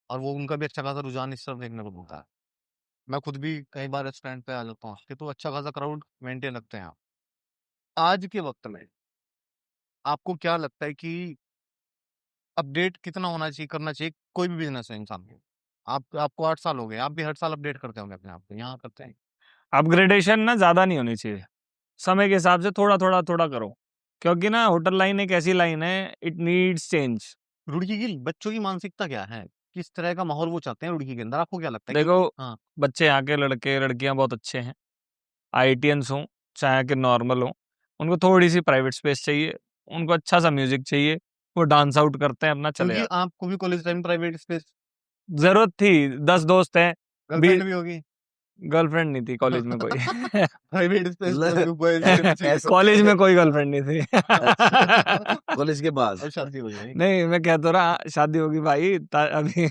और वो उनका भी अच्छा खासा रुझान इस तरफ देखने को मिलता है। मैं खुद भी कई बार रेस्टोरेंट पे आ जाता हूँ कि तो अच्छा खासा क्राउड मेंटेन रखते हैं आप। आज के वक्त में आपको क्या लगता है कि अपडेट कितना होना चाहिए, करना चाहिए कोई भी बिजनेस है इंसान को? आपको 8 साल हो गए, आप भी हर साल अपडेट करते होंगे अपने आप को, यहाँ करते हैं? अपग्रेडेशन ना ज़्यादा नहीं होनी चाहिए, समय के हिसाब से थोड़ा-थोड़ा करो, क्योंकि ना होटल लाइन एक ऐसी लाइन है, इट नीड्स चेंज। रुड़की की बच्चों की मानसिकता क्या है? किस तरह का माहौल वो चाहते हैं रुड़की के अंदर? आपको क्या लगता है कि देखो, हाँ, बच्चे यहाँ के लड़के-लड़कियाँ बहुत अच्छे हैं, आईआईटियंस हों, चाहे यहाँ के नॉर्मल हों, उनको थोड़ी-सी प्राइवेट स्पेस चाहिए, उनको अच्छा-सा म्यूज़िक चाहिए, वो डांस आउट करते हैं, अपना चले क्योंकि जाते हैं। आपको भी कॉलेज टाइम प्राइवेट स्पेस ज़रूरत थी, 10 दोस्त हैं, बी गर्लफ्रेंड भी होगी? गर्लफ्रेंड नहीं थी कॉलेज में कोई। प्राइवेट स्पेस ल- में बॉयज के पीछे ऐसा- कॉलेज में कोई गर्लफ्रेंड नहीं थी। कॉलेज के बाद अब शादी हो जाएगी। नहीं, मैं कह तो रहा शादी होगी भाई, अभी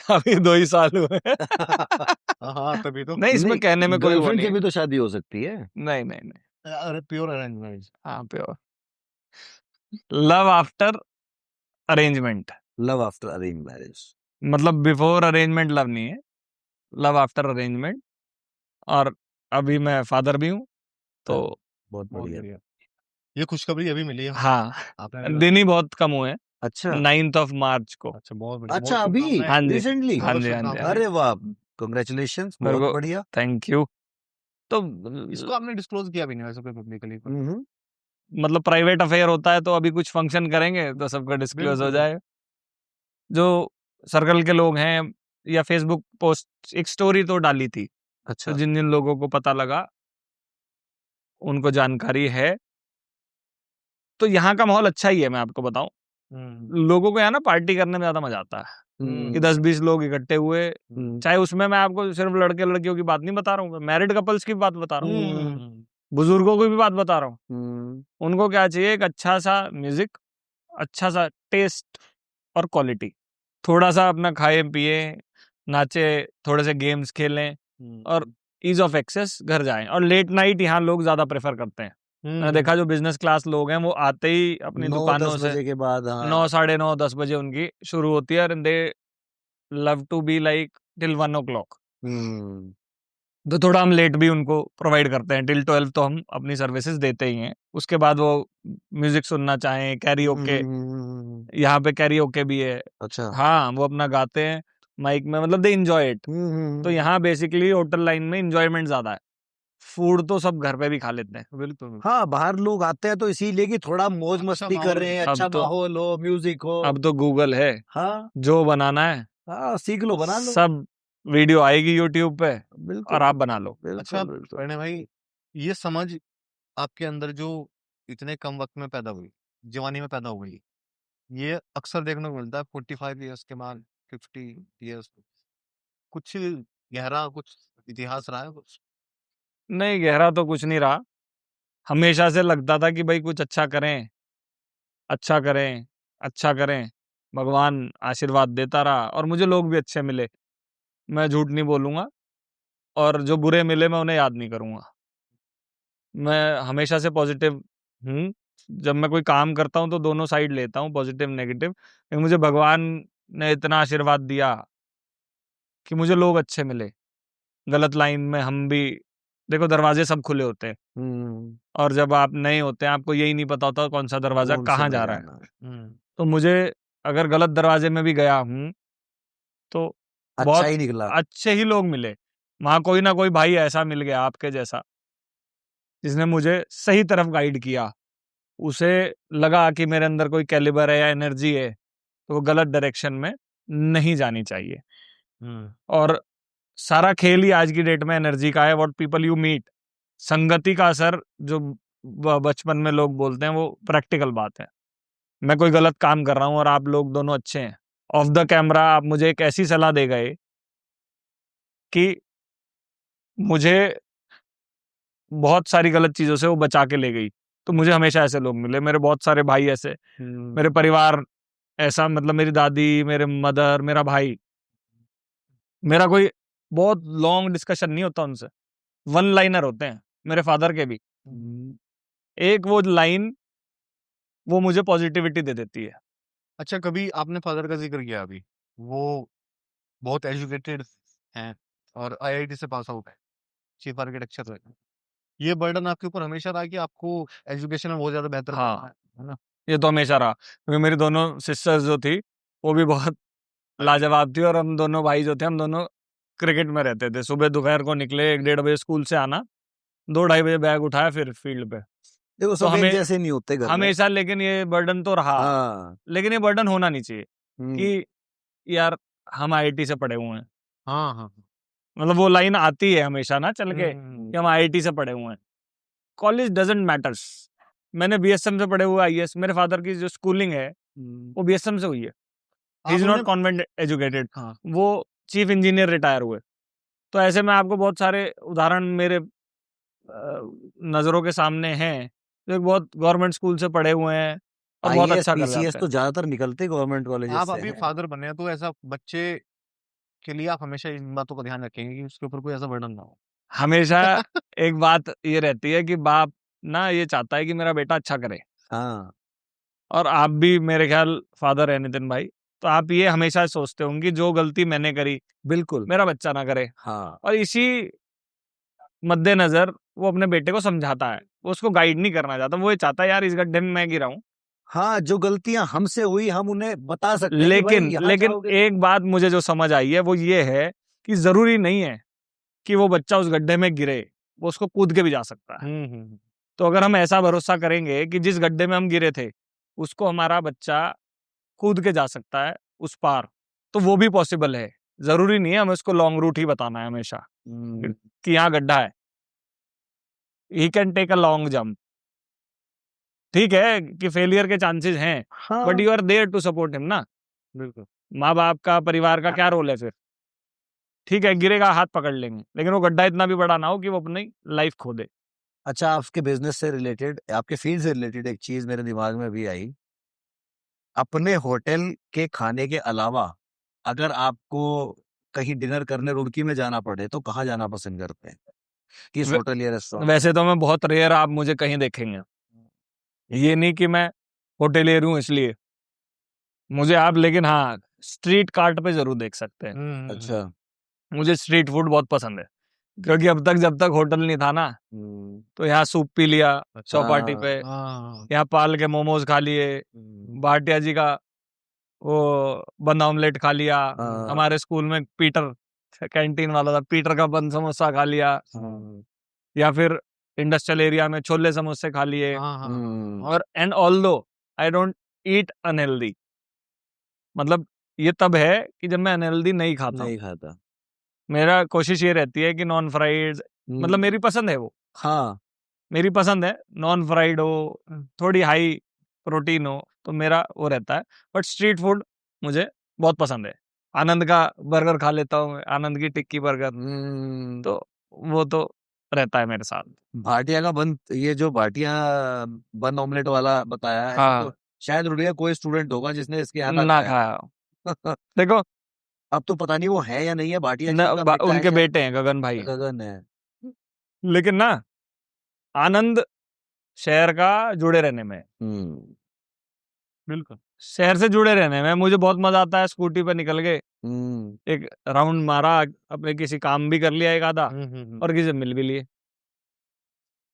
अभी 2 ही साल हुए। हाँ, तभी तो। नहीं, इसमें नहीं, कहने में कोई वो गर्लफ्रेंड नहीं की है। भी तो शादी हो सकती है। नहीं। अरे प्योर अरेंज मैरिज। हाँ, pure love after arrangement, love after arrange marriage. मतलब बिफोर अरेंजमेंट लव नहीं है, लव आफ्टर अरेंजमेंट। और अभी मैं फादर भी हूँ, तो बहुत बहुत बढ़िया। बढ़िया। ये खुशखबरी अभी मिली है हाँ, आपने? दिन ही बहुत कम हुए हैं, अच्छा 9th of मार्च को। अच्छा, बहुत बढ़िया। अच्छा, बहुत अभी शुभकामनाएं। हाँ जी, रिसेंटली? हाँ बहुत जी, हाँ जी, हाँ शुभकामनाएं। जी। अरे वाह, कांग्रेचुलेशंस, मेरे बहुत को बढ़िया। Thank you. तो इसको आपने डिस्क्लोज किया भी नहीं वैसे पब्लिकली? मतलब प्राइवेट अफेयर होता है, तो अभी कुछ फंक्शन करेंगे तो सबका डिस्क्लोज हो बिल्कुल। जाएगा। जो सर्कल के लोग हैं, या फेसबुक पोस्ट एक स्टोरी तो डाली थी, तो अच्छा, जिन जिन लोगों को पता लगा उनको जानकारी है। तो यहाँ का माहौल अच्छा ही है, मैं आपको बताऊं। लोगों को यहाँ ना पार्टी करने में ज्यादा मजा आता है कि 10-20 लोग इकट्ठे हुए, चाहे उसमें मैं आपको सिर्फ लड़के लड़कियों की बात नहीं बता रहा हूँ, मैरिड कपल्स की बात बता रहा हूँ, बुजुर्गों की भी बात बता रहा हूँ। उनको क्या चाहिए? एक अच्छा सा म्यूजिक, अच्छा सा टेस्ट और क्वालिटी। थोड़ा सा अपना खाए पिए, नाचे, थोड़े से गेम्स खेलें, और ईज ऑफ एक्सेस घर जाएं। और लेट नाइट यहाँ लोग ज्यादा प्रेफर करते हैं। मैंने देखा जो बिजनेस क्लास लोग हैं वो आते ही अपनी 9-10 दुकानों से बजे के बाद, हाँ। 9, 9:30, 10 बजे उनकी शुरू होती है, and they love to be like till 1 o'clock। Hmm, तो थोड़ा हम लेट भी उनको प्रोवाइड करते हैं, टिल 12 तो हम अपनी सर्विसेज देते ही हैं। उसके बाद वो म्यूजिक सुनना चाहें, कैरियोके, यहाँ पे कैरियोके भी है। अच्छा। हाँ, वो अपना गाते हैं माइक में, मतलब दे एंजॉय इट। तो यहाँ बेसिकली होटल लाइन में एंजॉयमेंट ज्यादा है। फूड तो सब घर पे भी खा लेते हैं। बिल्कुल। हाँ, बाहर लोग आते हैं तो इसीलिए कि थोड़ा मौज अच्छा मस्ती कर माहौल रहे हैं, अब अच्छा तो- माहौल हो, म्यूजिक हो। अब तो गूगल है, हाँ जो बनाना है हाँ, सीख लो, बना लो। सब वीडियो आएगी यूट्यूब पे, बिल्कुल और आप बना लो। अच्छा बिल्कुल बिल्कुल। प्रणय भाई, ये समझ आपके अंदर जो इतने कम वक्त में पैदा हुई, जवानी में पैदा हो गई, ये अक्सर देखने को मिलता है 45 इयर्स के बाद, 50 इयर्स। कुछ गहरा कुछ इतिहास रहा है कुछ? नहीं, गहरा तो कुछ नहीं रहा। हमेशा से लगता था कि भाई कुछ अच्छा करें, अच्छा करें, अच्छा करें। भगवान आशीर्वाद देता रहा और मुझे लोग भी अच्छे मिले, मैं झूठ नहीं बोलूंगा। और जो बुरे मिले मैं उन्हें याद नहीं करूंगा। मैं हमेशा से पॉजिटिव हूँ। जब मैं कोई काम करता हूँ तो दोनों साइड लेता हूँ, पॉजिटिव नेगेटिव। लेकिन मुझे भगवान ने इतना आशीर्वाद दिया कि मुझे लोग अच्छे मिले। गलत लाइन में हम भी, देखो दरवाजे सब खुले होते हैं, और जब आप नए होते हैं आपको यही नहीं पता होता कौन सा दरवाजा कौन से कहाँ में जा रहा है। जाना है। तो मुझे अगर गलत दरवाजे में भी गया हूँ तो अच्छा बहुत ही निकला। अच्छे ही लोग मिले। वहां कोई ना कोई भाई ऐसा मिल गया आपके जैसा, जिसने मुझे सही तरफ गाइड किया। उसे लगा कि मेरे अंदर कोई कैलिबर है या एनर्जी है, तो वो गलत डायरेक्शन में नहीं जानी चाहिए। और सारा खेल ही आज की डेट में एनर्जी का है। व्हाट पीपल यू मीट, संगति का असर जो बचपन में लोग बोलते हैं वो प्रैक्टिकल बात है। मैं कोई गलत काम कर रहा हूँ और आप लोग दोनों अच्छे हैं, ऑफ द कैमरा आप मुझे एक ऐसी सलाह दे गए कि मुझे बहुत सारी गलत चीजों से वो बचा के ले गई। तो मुझे हमेशा ऐसे लोग मिले, मेरे बहुत सारे भाई ऐसे, मेरे परिवार ऐसा, मतलब मेरी दादी, मेरे मदर, मेरा भाई, मेरा कोई बहुत लॉन्ग डिस्कशन नहीं होता उनसे, वन लाइनर होते हैं मेरे फादर के भी। एक वो लाइन वो मुझे पॉजिटिविटी दे देती है। अच्छा, कभी आपने फादर का जिक्र किया अभी, वो बहुत एजुकेटेड हैं और आईआईटी से पास आउट है, चीफ आर्किटेक्चर है। ये बर्डन आपके ऊपर हमेशा रहा कि आपको एजुकेशन में बहुत ज्यादा बेहतर हाँ। बनना है ना? ये तो हमेशा रहा, क्योंकि मेरी दोनों सिस्टर्स जो थी वो भी बहुत लाजवाब थी, और हम दोनों भाई जो थे हम दोनों क्रिकेट में रहते थे। सुबह दोपहर को निकले, 1-1:30 बजे स्कूल से आना, 2-2:30 बजे बैग उठाया फिर फील्ड पे। देखो तो सब एक हमें जैसे नहीं होते घर में। हमेशा, लेकिन ये बर्डन तो रहा, हाँ। लेकिन ये बर्डन होना नहीं चाहिए हम्म, कि यार हम आईआईटी से पढ़े हुए हैं। हाँ हाँ। मतलब वो लाइन आती है हमेशा ना चल के हम्म, कि हम आईआईटी से पढ़े हुए हैं। College doesn't matters. मैंने बीएसएम से पढ़े हुए आईएएस, मेरे फादर की जो स्कूलिंग है वो बीएसएम से हुई है। ही इज आपने नॉट कॉन्वेंट एजुकेटेड, हाँ वो चीफ इंजीनियर रिटायर हुए। तो ऐसे में आपको बहुत सारे उदाहरण मेरे नजरों के सामने हैं, जो बहुत गवर्नमेंट स्कूल से पढ़े हुए हैं और बहुत आईएएस अच्छा कर पीसीएस जाते तो हैं। ज्यादातर निकलते गवर्नमेंट कॉलेजेस आप से अभी हैं। फादर बने हैं, तो ऐसा बच्चे के लिए आप हमेशा इन बातों का ध्यान रखेंगे कि उसके ऊपर कोई ऐसा बर्डन ना हो। हमेशा एक बात ये रहती है कि बाप ना ये चाहता है कि मेरा बेटा अच्छा करे, हाँ। और आप भी मेरे ख्याल फादर है नितिन भाई, तो आप ये हमेशा सोचते होंगे जो गलती मैंने करी बिल्कुल। मेरा बच्चा ना करे। हाँ। और इसी मद्देनजर वो अपने बेटे को समझाता है, वो उसको गाइड नहीं करना चाहता, वो ये चाहता है यार इस गड्ढे में मैं गिरा हूं। हाँ, जो गलतियां हमसे हुई हम उन्हें बता सकते हैं कि भाई लेकिन यहाँ लेकिन जाओगे तो- एक बात मुझे जो समझ आई है वो ये है कि जरूरी नहीं है कि वो बच्चा उस गड्ढे में गिरे, वो उसको कूद के भी जा सकता है। तो अगर हम ऐसा भरोसा करेंगे कि जिस गड्ढे में हम गिरे थे उसको हमारा बच्चा कूद के जा सकता है उस पार, तो वो भी पॉसिबल है। जरूरी नहीं है हमें उसको लॉन्ग रूट ही बताना है हमेशा कि यहाँ गड्ढा है। He can take a long jump. ठीक है कि फेलियर के चांसेस हैं, हाँ। But you are there to support him ना। बिल्कुल। माँ बाप का, परिवार का क्या रोल है फिर? ठीक है गिरेगा हाथ पकड़ लेंगे, लेकिन वो गड्ढा इतना भी बड़ा ना हो कि वो अपनी लाइफ खो दे। अच्छा, आपके बिजनेस से रिलेटेड, आपके फील्ड से रिलेटेड एक चीज मेरे दिमाग में भी आई। अपने होटल के खाने के अलावा अगर आपको कहीं डिनर करने रुड़की में जाना पड़े तो कहाँ जाना पसंद करते हैं? किस वे- होटल या रेस्टोरेंट? वैसे तो मैं बहुत रेयर आप मुझे कहीं देखेंगे, ये नहीं कि मैं होटेलियर हूँ इसलिए मुझे आप, लेकिन हाँ स्ट्रीट कार्ट पे जरूर देख सकते हैं। अच्छा। मुझे स्ट्रीट फूड बहुत पसंद है, क्योंकि अब तक जब तक होटल नहीं था ना तो यहाँ सूप पी लिया चौपाटी पे, यहाँ पाल के मोमोज खा लिए, भाटिया जी का वो बंद ऑमलेट खा लिया, हाँ। हमारे स्कूल में पीटर कैंटीन वाला था, पीटर का बंद समोसा खा लिया, या फिर इंडस्ट्रियल एरिया में छोले समोसे खा लिए। और and although I don't eat unhealthy, मतलब ये तब है कि जब मैं अनहेल्दी नहीं खाता हूँ। नहीं खाता। मेरा कोशिश ये रहती है कि नॉन फ्राइड, मतलब मेरी पसंद है वो, हाँ। मेरी पसंद है नॉन फ्राइड हो, थोड़ी हाई प्रोटीन हो, तो मेरा वो रहता है। बट स्ट्रीट फूड मुझे बहुत पसंद है। आनंद का बर्गर खा लेता हूँ, आनंद की टिक्की बर्गर, तो वो तो रहता है मेरे साथ। भाटिया का बंद, ये जो भाटिया बंद ऑमलेट वाला बताया है, हाँ। तो शायद रुड़िया कोई स्टूडेंट होगा जिसने इसके यहाँ ना खाया। देखो अब तो पता नहीं वो है या नहीं है, भाटिया जी का बेटा है उनके शायद। बेटे हैं गगन भाई, गगन है। लेकिन ना आनंद शहर का जुड़े रहने में, बिल्कुल। शहर से जुड़े रहने में मुझे बहुत मजा आता है। स्कूटी पे निकल के एक राउंड मारा, अपने किसी काम भी कर लिया एक आधा, और किसी से मिल भी लिए,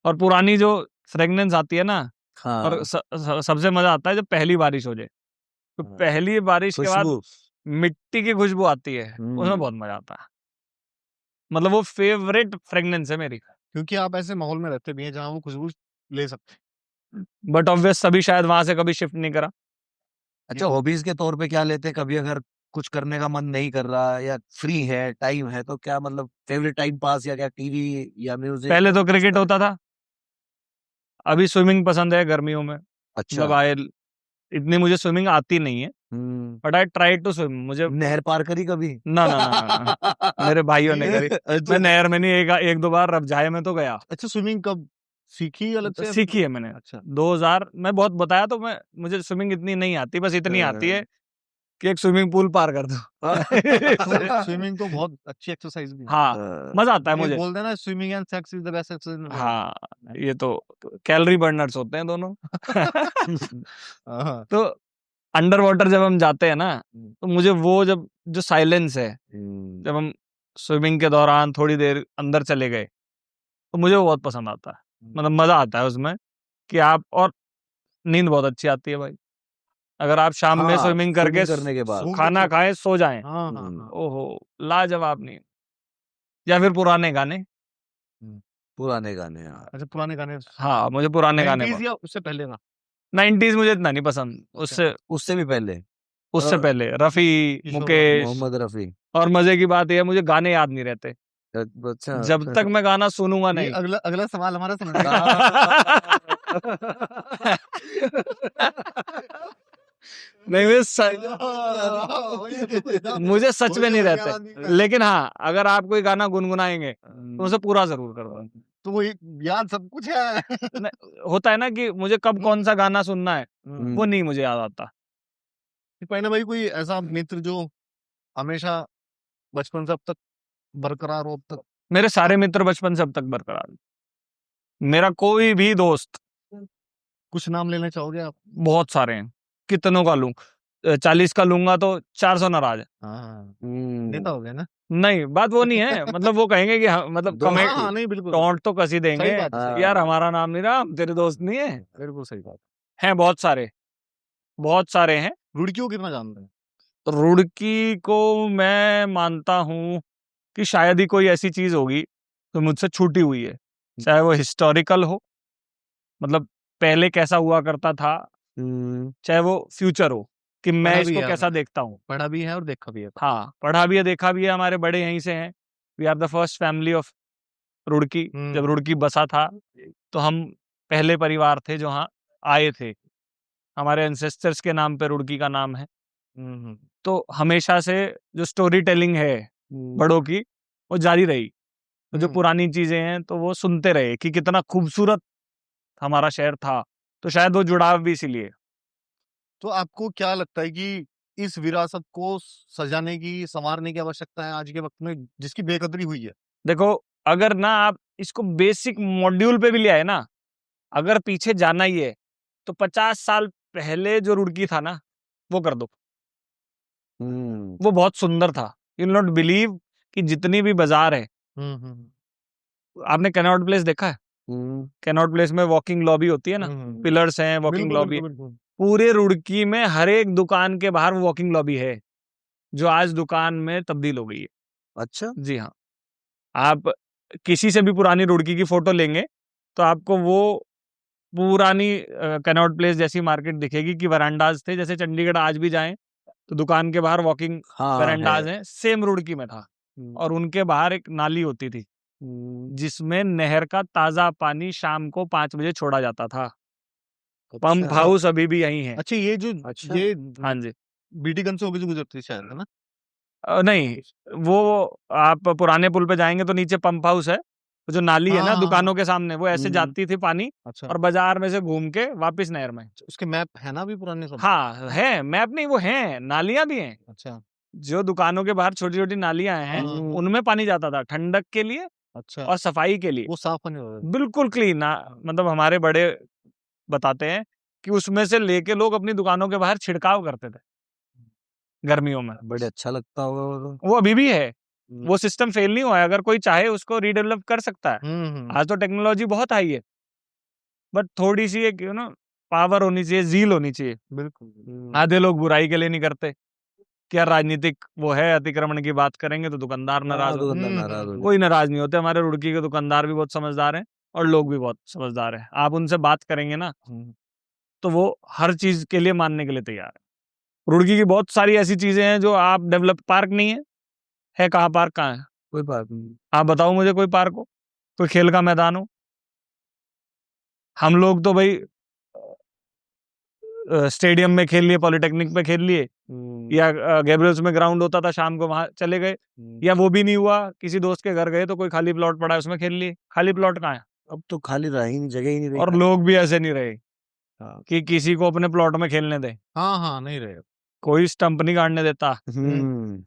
और पुरानी जो फ्रेगनेंस आती है ना, हाँ। और सबसे मजा आता है जब पहली बारिश हो जाए, तो हाँ। पहली बारिश के बाद खुशबू। मिट्टी की खुशबू आती है, उसमें बहुत मजा आता है। मतलब वो फेवरेट फ्रेगनेंस है मेरी। क्योंकि आप ऐसे माहौल में रहते भी हैं जहाँ वो खुशबू ले सकते हैं। बट ऑब्वियस सभी शायद वहां से कभी शिफ्ट नहीं करा। अच्छा, हॉबीज के तौर पे क्या लेते हैं? कभी अगर कुछ करने का मन नहीं कर रहा या फ्री है, टाइम है, तो क्या मतलब फेवरेट टाइम पास या क्या टीवी या म्यूजिक? पहले तो क्रिकेट होता था, अभी स्विमिंग पसंद है गर्मियों में। अच्छा। मतलब इतनी मुझे स्विमिंग आती नहीं है, but I try to swim. मुझे नहर पार करी कभी? ना ना ना ना, ना। मेरे भाइयों ने करी। अच्छा। मैं नहर में नहीं, एक दो बार रबजाए में तो गया। अच्छा, स्विमिंग कब सीखी अलग से? सीखी है मैंने। अच्छा। 2000 मैं बहुत बताया तो मुझे स्विमिंग इतनी नहीं आती, बस इतनी आती है कि एक स्विमिंग पूल पार कर दो। स्विमिंग तो बहुत अच्छी एक्सरसाइज भी है। हाँ, मजा आता है ये मुझे। बोलते हैं ना, swimming and sex is the best exercise. हाँ, ये तो कैलोरी बर्नर्स होते हैं दोनों। हाँ। तो अंडर वाटर जब हम जाते हैं ना, तो मुझे वो जब जो साइलेंस है, जब हम स्विमिंग के दौरान थोड़ी देर अंदर चले गए, तो मुझे वो बहुत पसंद आता है। मतलब मजा आता है उसमें कि आप, और नींद बहुत अच्छी आती है भाई। अगर आप शाम में हाँ, स्विमिंग करके स्विमिंग करने के बाद। खाना खाएं, सो जाएं, हाँ, हाँ, हाँ। ओहो लाजवाब नींद। या फिर पुराने गाने। पुराने गाने, हाँ। अच्छा, पुराने गाने। हाँ, मुझे पुराने गाने 90s या उससे पहले का? 90s मुझे इतना नहीं पसंद, उससे उससे भी पहले उससे पहले रफी, किशोर मुकेश। मोहम्मद रफी। और मजे की बात यह है, मुझे गाने याद नहीं रहते अच्छा। जब तक मैं गाना सुनूंगा ये नहीं। अगला अगला सवाल हमारा सुन नहीं, मुझे सच में नहीं रहते। लेकिन हाँ, अगर आप कोई गाना गुनगुनाएंगे तो उसे पूरा जरूर करवा। तो वो याद सब कुछ है। होता है ना कि मुझे कब कौन सा गाना सुनना है, वो नहीं मुझे याद आता। पहले भाई कोई ऐसा मित्र जो हमेशा बचपन से अब तक बरकरार हो अब तक? मेरे सारे मित्र बचपन से अब तक बरकरार हैं। मेरा कोई भी दोस्त, कुछ नाम लेना चाहोगे आप? बहुत सारे हैं, कितनों का लूं? 40 का लूंगा तो 400 नाराज है। हाँ, नेता हो गया ना? नहीं, बात वो नहीं है। मतलब वो कहेंगे कि मतलब कमेंट, हाँ, नहीं, बिल्कुल टोंट तो कसी देंगे सही बात है। यार, हमारा नाम नहीं रहा, हम तेरे दोस्त नहीं है। बिल्कुल सही बात। हैं बहुत सारे, बहुत सारे हैं। रुड़कियों कितना जानते हैं? तो रुड़की को मैं मानता हूँ कि शायद ही कोई ऐसी चीज होगी तो मुझसे छूटी हुई है, चाहे वो हिस्टोरिकल हो, मतलब पहले कैसा हुआ करता था, चाहे वो फ्यूचर हो कि मैं पढ़ा भी इसको है कैसा आपने। देखता हूँ। पढ़ा भी है और देखा भी है। हाँ, पढ़ा भी है, देखा भी है। हमारे बड़े यहीं से हैं। We are the first family of Roorkee. जब रुड़की बसा था तो हम पहले परिवार थे जो यहाँ आए थे। हमारे एंसेस्टर्स के नाम पे रुड़की का नाम है। तो हमेशा से जो स्टोरी टेलिंग है बड़ों की, वो जारी रही। तो जो पुरानी चीजें हैं तो वो सुनते रहे कि कितना खूबसूरत हमारा शहर था। तो शायद वो जुड़ाव भी इसीलिए। तो आपको क्या लगता है कि इस विरासत को सजाने की, संवारने की आवश्यकता है आज के वक्त में, जिसकी बेकदरी हुई है? देखो, अगर ना आप इसको बेसिक मॉड्यूल पे भी ले आए ना, अगर पीछे जाना ही है तो 50 साल पहले जो रुड़की था ना, वो कर दो। वो बहुत सुंदर था। यू विल नॉट बिलीव कि जितनी भी बाजार है, आपने कैनॉट प्लेस देखा है? कैनॉट प्लेस में वॉकिंग लॉबी होती है ना, पिलर्स हैं, वॉकिंग लॉबी। पूरे रुड़की में हर एक दुकान के बाहर वॉकिंग लॉबी है, जो आज दुकान में तब्दील हो गई है। अच्छा, जी हाँ। आप किसी से भी पुरानी रुड़की की फोटो लेंगे तो आपको वो पुरानी कैनॉट प्लेस जैसी मार्केट दिखेगी कि वरांडाज थे, जैसे चंडीगढ़ आज भी जाएं तो दुकान के बाहर वॉकिंग वरांडाज हैं, सेम रुड़की में था। और उनके बाहर एक नाली होती थी जिसमें नहर का ताजा पानी शाम को 5 बजे छोड़ा जाता था। पंप हाउस अभी भी यही है। अच्छा, ये जो अच्छा। ये हाँ जी। बीटीगंज से होकर जो गुजरती है शायद, है ना? नहीं, वो आप पुराने पुल पे जाएंगे तो नीचे पंप हाउस है। वो जो नाली है ना हाँ, दुकानों के सामने, वो ऐसे जाती थी पानी, अच्छा। और बाजार में से घूम के वापस नहर में। उसके मैप है ना अभी पुराने सब? हाँ है, मैप नहीं, वो है, नालियां भी हैं। अच्छा, जो दुकानों के बाहर छोटी छोटी नालियां हैं, उनमें पानी जाता था ठंडक के लिए अच्छा। और सफाई के लिए। वो साफ पानी हो रहा है। बिल्कुल क्लीन। मतलब हमारे बड़े बताते हैं कि उसमें से लेके लोग अपनी दुकानों के बाहर छिड़काव करते थे गर्मियों में। बड़े अच्छा लगता होगा वो तो। वो अभी भी है, वो सिस्टम फेल नहीं हुआ है। अगर कोई चाहे उसको रीडेवलप कर सकता है। आज तो टेक्नोलॉजी बहुत हाई है, बट थोड़ी सी एक पावर होनी चाहिए, जील होनी चाहिए। बिल्कुल। आधे लोग बुराई के लिए नहीं करते, क्या राजनीतिक वो है, अतिक्रमण की बात करेंगे तो दुकानदार नाराज हो। दुकानदार नाराज हो कोई नाराज नहीं होते। हमारे रुड़की के दुकानदार भी बहुत समझदार हैं और लोग भी बहुत समझदार हैं। आप उनसे बात करेंगे ना तो वो हर चीज के लिए मानने के लिए तैयार है। रुड़की की बहुत सारी ऐसी चीजें हैं जो आप डेवलप, पार्क नहीं है कहाँ पार्क कहाँ है? कोई बात नहीं। आप बताओ मुझे कोई पार्क हो, कोई खेल का मैदान हो? हम लोग तो भाई स्टेडियम में खेल लिए, पॉलिटेक्निक में खेल लिए, या गैब्रियल्स में ग्राउंड होता था, शाम को वहां चले गए। या वो भी नहीं हुआ, किसी दोस्त के घर गए तो कोई खाली प्लॉट पड़ा है उसमें खेल लिए। खाली प्लॉट कहाँ है? अब तो खाली रहा ही नहीं, जगह ही नहीं रही। और लोग भी ऐसे नहीं रहे हाँ। कि किसी को अपने प्लॉट में खेलने दे। हाँ, नहीं रहे। कोई स्टंप नहीं गाड़ने देता, हम्म।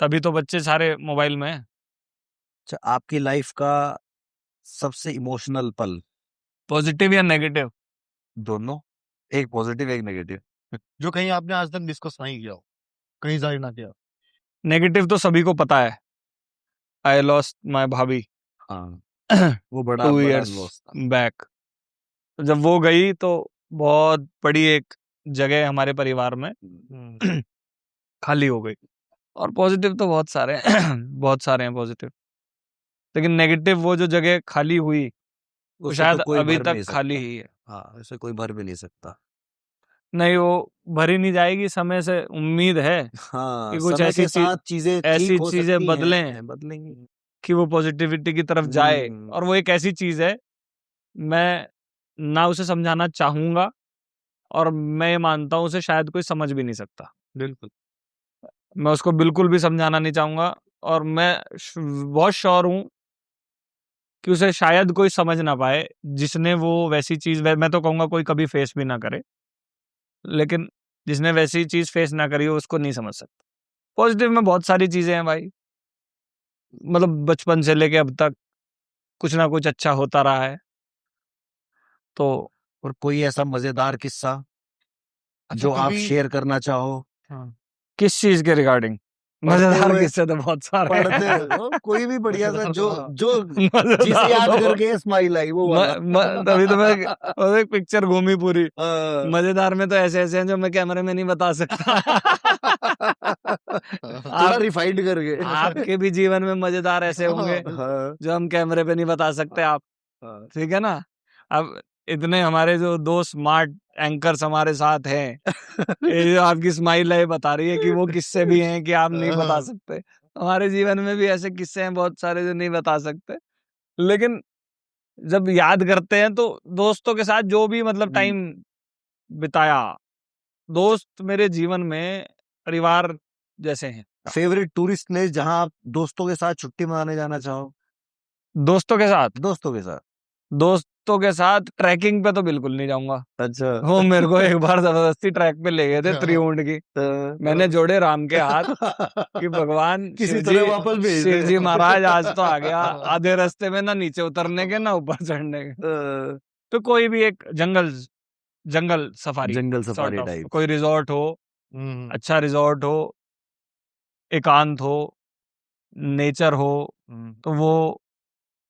तभी तो बच्चे सारे मोबाइल में हैं। अच्छा, आपकी लाइफ का सबसे इमोशनल पल? पॉजिटिव या नेगेटिव? दोनों, एक पॉजिटिव एक नेगेटिव। जो कहीं आपने आज तक डिस्कस नहीं किया हो, कहीं जाहिर ना किया। नेगेटिव तो सभी को पता है, आई लॉस्ट माई भाभी हाँ, वो बड़ा 2 बड़ा years लॉस था। बैक। तो जब वो गई तो बहुत बड़ी एक जगह हमारे परिवार में खाली हो गई। और पॉजिटिव तो बहुत सारे हैं बहुत सारे हैं पॉजिटिव, लेकिन नेगेटिव वो जो जगह खाली हुई वो उसे शायद तो कोई अभी भर तक नहीं खाली सकता। ही है। हाँ, उसे कोई भर भी नहीं सकता। नहीं, वो भरी नहीं जाएगी, समय से उम्मीद है हाँ, कि कुछ समय ऐसी के चीज साथ चीजें ठीक ऐसी हो चीजें सकती बदलें हैं, बदलेंगी। कि वो पॉजिटिविटी की तरफ जाए। और वो एक ऐसी चीज है, मैं ना उसे समझाना चाहूंगा और मैं ये मानता हूँ उसे शायद कोई समझ भी नहीं सकता। बिल्कुल। मैं उसको बिल्कुल भी समझाना नहीं चाहूंगा, और मैं बहुत श्योर हूँ कि उसे शायद कोई समझ ना पाए जिसने वो वैसी चीज, मैं तो कहूंगा कोई कभी फेस भी ना करे, लेकिन जिसने वैसी चीज फेस ना करी हो उसको नहीं समझ सकता। पॉजिटिव में बहुत सारी चीजें हैं भाई, मतलब बचपन से लेके अब तक कुछ ना कुछ अच्छा होता रहा है। तो और कोई ऐसा मजेदार किस्सा अच्छा, जो आप कभी शेयर करना चाहो? हाँ, किस चीज के रिगार्डिंग? पढ़ते मजेदार हुए, किस्से तो बहुत सारे पढ़ते हैं। हो, कोई भी बढ़िया सा जो हाँ। जो जिसे मजेदार याद तो करके स्माइल आई, वो वाला। तभी तो मैं और एक पिक्चर घूमी पूरी। हाँ। मजेदार में तो ऐसे ऐसे हैं जो मैं कैमरे में नहीं बता सकता। थोड़ा रिफाइंड करके। आपके भी जीवन में मजेदार ऐसे होंगे हाँ, जो हम कैमरे पे नहीं बता सकते आप, हाँ। ठीक है ना? अब इतने हमारे जो दो स्मार्ट एंकर्स हमारे साथ हैं, ये जो आपकी स्माइल है बता रही है कि वो किस्से भी हैं कि आप नहीं बता सकते। हमारे जीवन में भी ऐसे किस्से हैं बहुत सारे जो नहीं बता सकते, लेकिन जब याद करते हैं तो दोस्तों के साथ जो भी मतलब टाइम बिताया, दोस्त मेरे जीवन में परिवार जैसे हैं। फेवरेट टूरिस्ट प्लेस जहां आप दोस्तों के साथ छुट्टी मनाने जाना चाहो? दोस्तों के साथ दोस्तों के साथ। दोस्तों के साथ ट्रैकिंग पे तो बिल्कुल नहीं जाऊंगा। अच्छा। वो मेरे को एक बार जबरदस्ती ट्रैक पे ले गए थे त्रिउंड की। मैंने जोड़े राम के हाथ कि भगवान किसी तरह वापस भेज दे। शिव जी महाराज आज तो आ गया। आधे रास्ते में ना नीचे उतरने के ना ऊपर चढ़ने के। तो कोई भी एक जंगल सफारी, जंगल sort सफारी of, टाइप। कोई रिजॉर्ट हो, अच्छा रिजॉर्ट हो, एकांत हो, नेचर हो, तो वो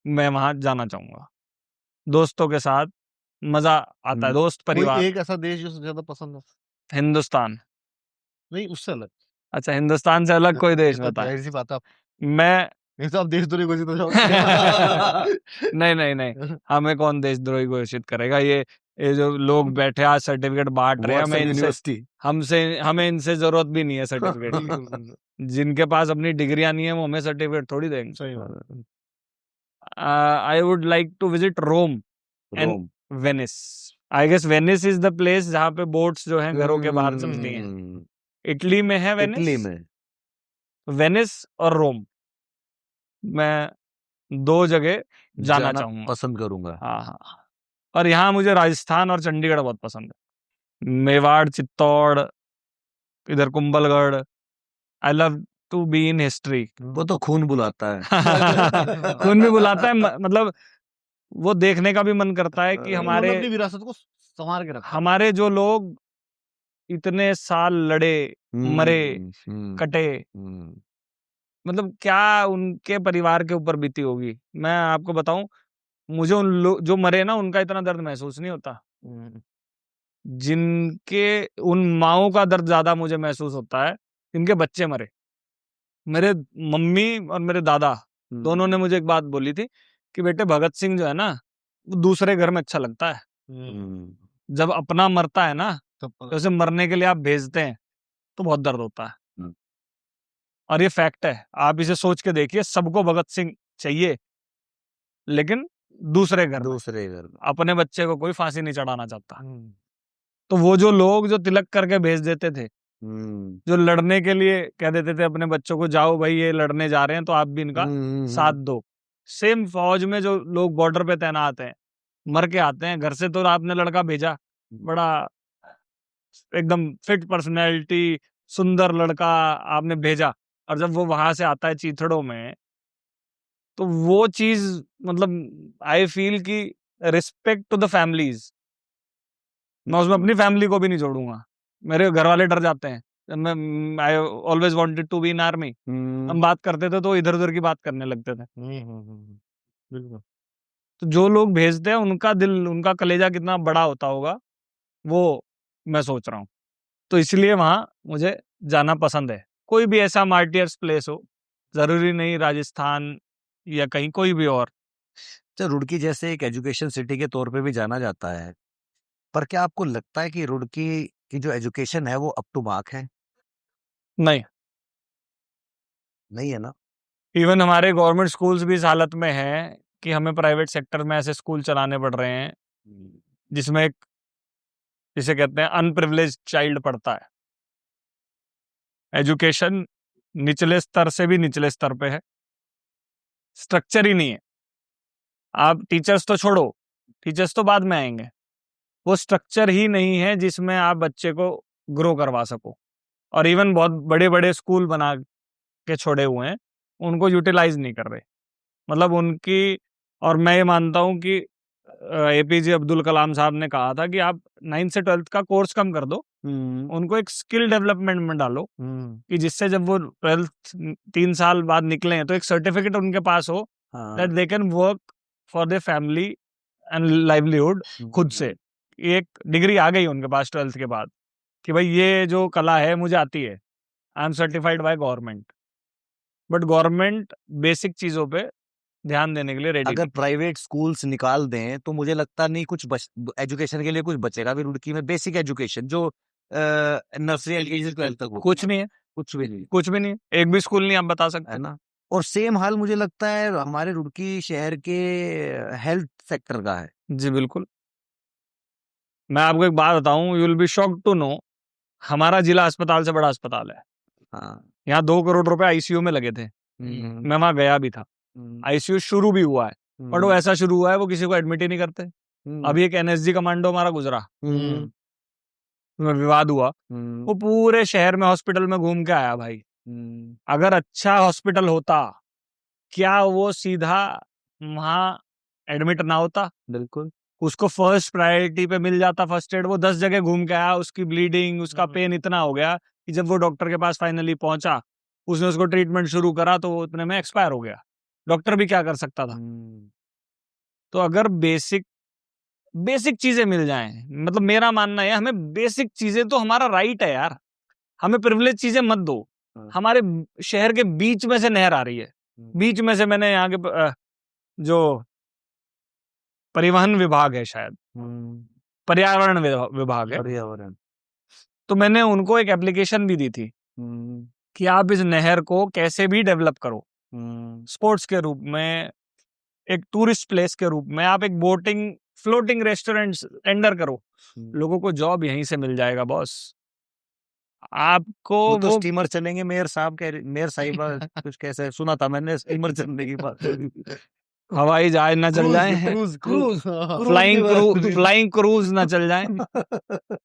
मैं वहां जाना चाहूंगा। दोस्तों के साथ मजा आता है, दोस्त कोई परिवार। एक ऐसा देश जो सबसे ज्यादा पसंद हो? हिंदुस्तान। नहीं, उससे अलग। अच्छा, हिंदुस्तान से अलग कोई देश ये तो बताएं। जाहिर सी बात है, मैं नहीं तो आप देशद्रोही घोषित हो जाओगे। नहीं नहीं नहीं, हमें कौन देशद्रोही घोषित करेगा? ये जो लोग बैठे आज सर्टिफिकेट बांट रहे हैं, हमें इनसे हमें इनसे जरूरत भी नहीं है सर्टिफिकेट बिल्कुल, की। बिल्कुल। जिनके पास अपनी डिग्रियां नहीं है वो हमें सर्टिफिकेट थोड़ी देंगे। सही बात। I would like to visit Rome and Rome. Venice. I guess Venice is the place जहाँ पे बोट्स जो हैं घरों के बाहर चलती हैं। इटली में है वेनिस। इटली में। वेनिस और रोम, मैं 2 जगह जाना चाहूंगा। पसंद करूंगा। हाँ हाँ। और यहाँ मुझे राजस्थान और चंडीगढ़ बहुत पसंद है। मेवाड़, चित्तौड़, इधर Kumbhalgarh. I love to be in history. वो तो खून बुलाता है। खून भी बुलाता है, मतलब वो देखने का भी मन करता है कि मतलब हमारे अपनी विरासत को संभाल के रखा। हमारे जो लोग इतने साल लड़े, मरे, कटे, मतलब क्या उनके परिवार के ऊपर बीती होगी। मैं आपको बताऊं, मुझे उन लोग जो मरे ना उनका इतना दर्द महसूस नहीं होता, जिनके उन माओं का दर्द ज्यादा मुझे महसूस होता है जिनके बच्चे मरे। मेरे मम्मी और मेरे दादा दोनों ने मुझे एक बात बोली थी कि बेटे भगत सिंह जो है ना वो दूसरे घर में अच्छा लगता है, जब अपना मरता है ना तो उसे मरने के लिए आप भेजते हैं तो बहुत दर्द होता है। और ये फैक्ट है, आप इसे सोच के देखिए, सबको भगत सिंह चाहिए लेकिन दूसरे घर में। अपने बच्चे को कोई फांसी नहीं चढ़ाना चाहता। तो वो जो लोग जो तिलक करके भेज देते थे, जो लड़ने के लिए कह देते थे अपने बच्चों को, जाओ भाई ये लड़ने जा रहे हैं तो आप भी इनका साथ दो। सेम फौज में जो लोग बॉर्डर पे तैनात हैं, मर के आते हैं घर से, तो आपने लड़का भेजा, बड़ा एकदम फिट पर्सनैलिटी, सुंदर लड़का आपने भेजा, और जब वो वहां से आता है चीथड़ों में, तो वो चीज, मतलब आई फील कि रिस्पेक्ट टू द फैमिलीज, मैं उसमें अपनी फैमिली को भी नहीं जोड़ूंगा। मेरे घर वाले डर जाते हैं। जब मैं I always wanted to be in army, हम बात करते थे तो इधर उधर की बात करने लगते थे। बिल्कुल। तो जो लोग भेजते हैं उनका दिल, उनका कलेजा कितना बड़ा होता होगा, वो मैं सोच रहा हूँ। तो इसलिए वहां मुझे जाना पसंद है। कोई भी ऐसा मार्टियर्स प्लेस हो, जरूरी नहीं राजस्थान या कहीं, कोई भी और। तो रुड़की जैसे एक एजुकेशन सिटी के तौर पे भी जाना जाता है, पर क्या आपको लगता है कि रुड़की की जो एजुकेशन है वो अप टू मार्क है? नहीं, नहीं है ना? इवन हमारे गवर्नमेंट स्कूल्स भी इस हालत में हैं कि हमें प्राइवेट सेक्टर में ऐसे स्कूल चलाने पड़ रहे हैं जिसमें एक, जिसे कहते हैं अनप्रिविलेज्ड चाइल्ड पढ़ता है। एजुकेशन निचले स्तर से भी निचले स्तर पे है, स्ट्रक्चर ही नहीं है। आप टीचर्स तो छोड़ो, टीचर्स तो बाद में आएंगे, वो स्ट्रक्चर ही नहीं है जिसमें आप बच्चे को ग्रो करवा सको। और इवन बहुत बड़े बड़े स्कूल बना के छोड़े हुए हैं, उनको यूटिलाइज नहीं कर रहे। मतलब उनकी, और मैं ये मानता हूँ कि एपीजे अब्दुल कलाम साहब ने कहा था कि आप 9th से 12th का कोर्स कम कर दो, उनको एक स्किल डेवलपमेंट में डालो, कि जिससे जब वो 12th 3 साल बाद निकले तो एक सर्टिफिकेट उनके पास हो, that they can work for their family and livelihood खुद से। एक डिग्री आ गई उनके पास 12th के बाद कि भाई ये जो कला है मुझे आती है, I am certified by government. But government basic चीजों पे ध्यान देने के लिए रेडी अगर प्राइवेट स्कूल्स निकाल दें तो मुझे लगता नहीं कुछ एजुकेशन के लिए कुछ बचेगा भी रुड़की में। बेसिक एजुकेशन जो नर्सरी एलकेजी से 12th तक कुछ नहीं है, कुछ भी नहीं, कुछ भी नहीं है, एक भी स्कूल नहीं आप बता सकते, है ना? और सेम हाल मुझे लगता है हमारे रुड़की शहर के हेल्थ सेक्टर का है। जी बिल्कुल। मैं आपको एक बात बताऊं, you will be shocked to know, हमारा जिला अस्पताल से बड़ा अस्पताल है। हाँ। यहाँ 2 करोड़ रुपए आईसीयू में लगे थे, मैं वहां गया भी था। आईसीयू शुरू भी हुआ है, बट वो ऐसा शुरू हुआ है वो किसी को एडमिट ही नहीं करते। अभी एक एनएसजी कमांडो हमारा गुजरा, विवाद हुआ, वो पूरे शहर में हॉस्पिटल में घूम के आया भाई। अगर अच्छा हॉस्पिटल होता, क्या वो सीधा वहां एडमिट ना होता? बिल्कुल। उसको फर्स्ट प्रायोरिटी पे मिल जाता फर्स्ट एड। वो 10 जगह घूम के आया, उसकी ब्लीडिंग, उसका पेन इतना हो गया कि जब वो डॉक्टर के पास फाइनली पहुंचा, उसने उसको ट्रीटमेंट शुरू करा तो वो उतने में एक्सपायर हो गया। डॉक्टर भी क्या कर सकता था? तो अगर बेसिक बेसिक चीजें मिल जाएं, मतलब मेरा मानना है हमें बेसिक चीजें, तो हमारा राइट है यार, हमें प्रिविलेज चीजें मत दो। हमारे शहर के बीच में से नहर आ रही है, बीच में से, मैंने यहाँ के जो परिवहन विभाग है, शायद पर्यावरण विभाग है, पर्यावरण, तो मैंने उनको एक एप्लीकेशन भी दी थी कि आप इस नहर को कैसे भी डेवलप करो, स्पोर्ट्स के रूप में, एक टूरिस्ट प्लेस के रूप में, आप एक बोटिंग फ्लोटिंग रेस्टोरेंट टेंडर करो, लोगों को जॉब यहीं से मिल जाएगा बॉस। आपको वो तो स्टीमर चलेंगे, मेयर साहिबा कुछ कैसे सुना था मैंने, स्टीमर चलने की बात। हवाई जहाज ना चल जाए, फ्लाइंग क्रूज ना चल जाए,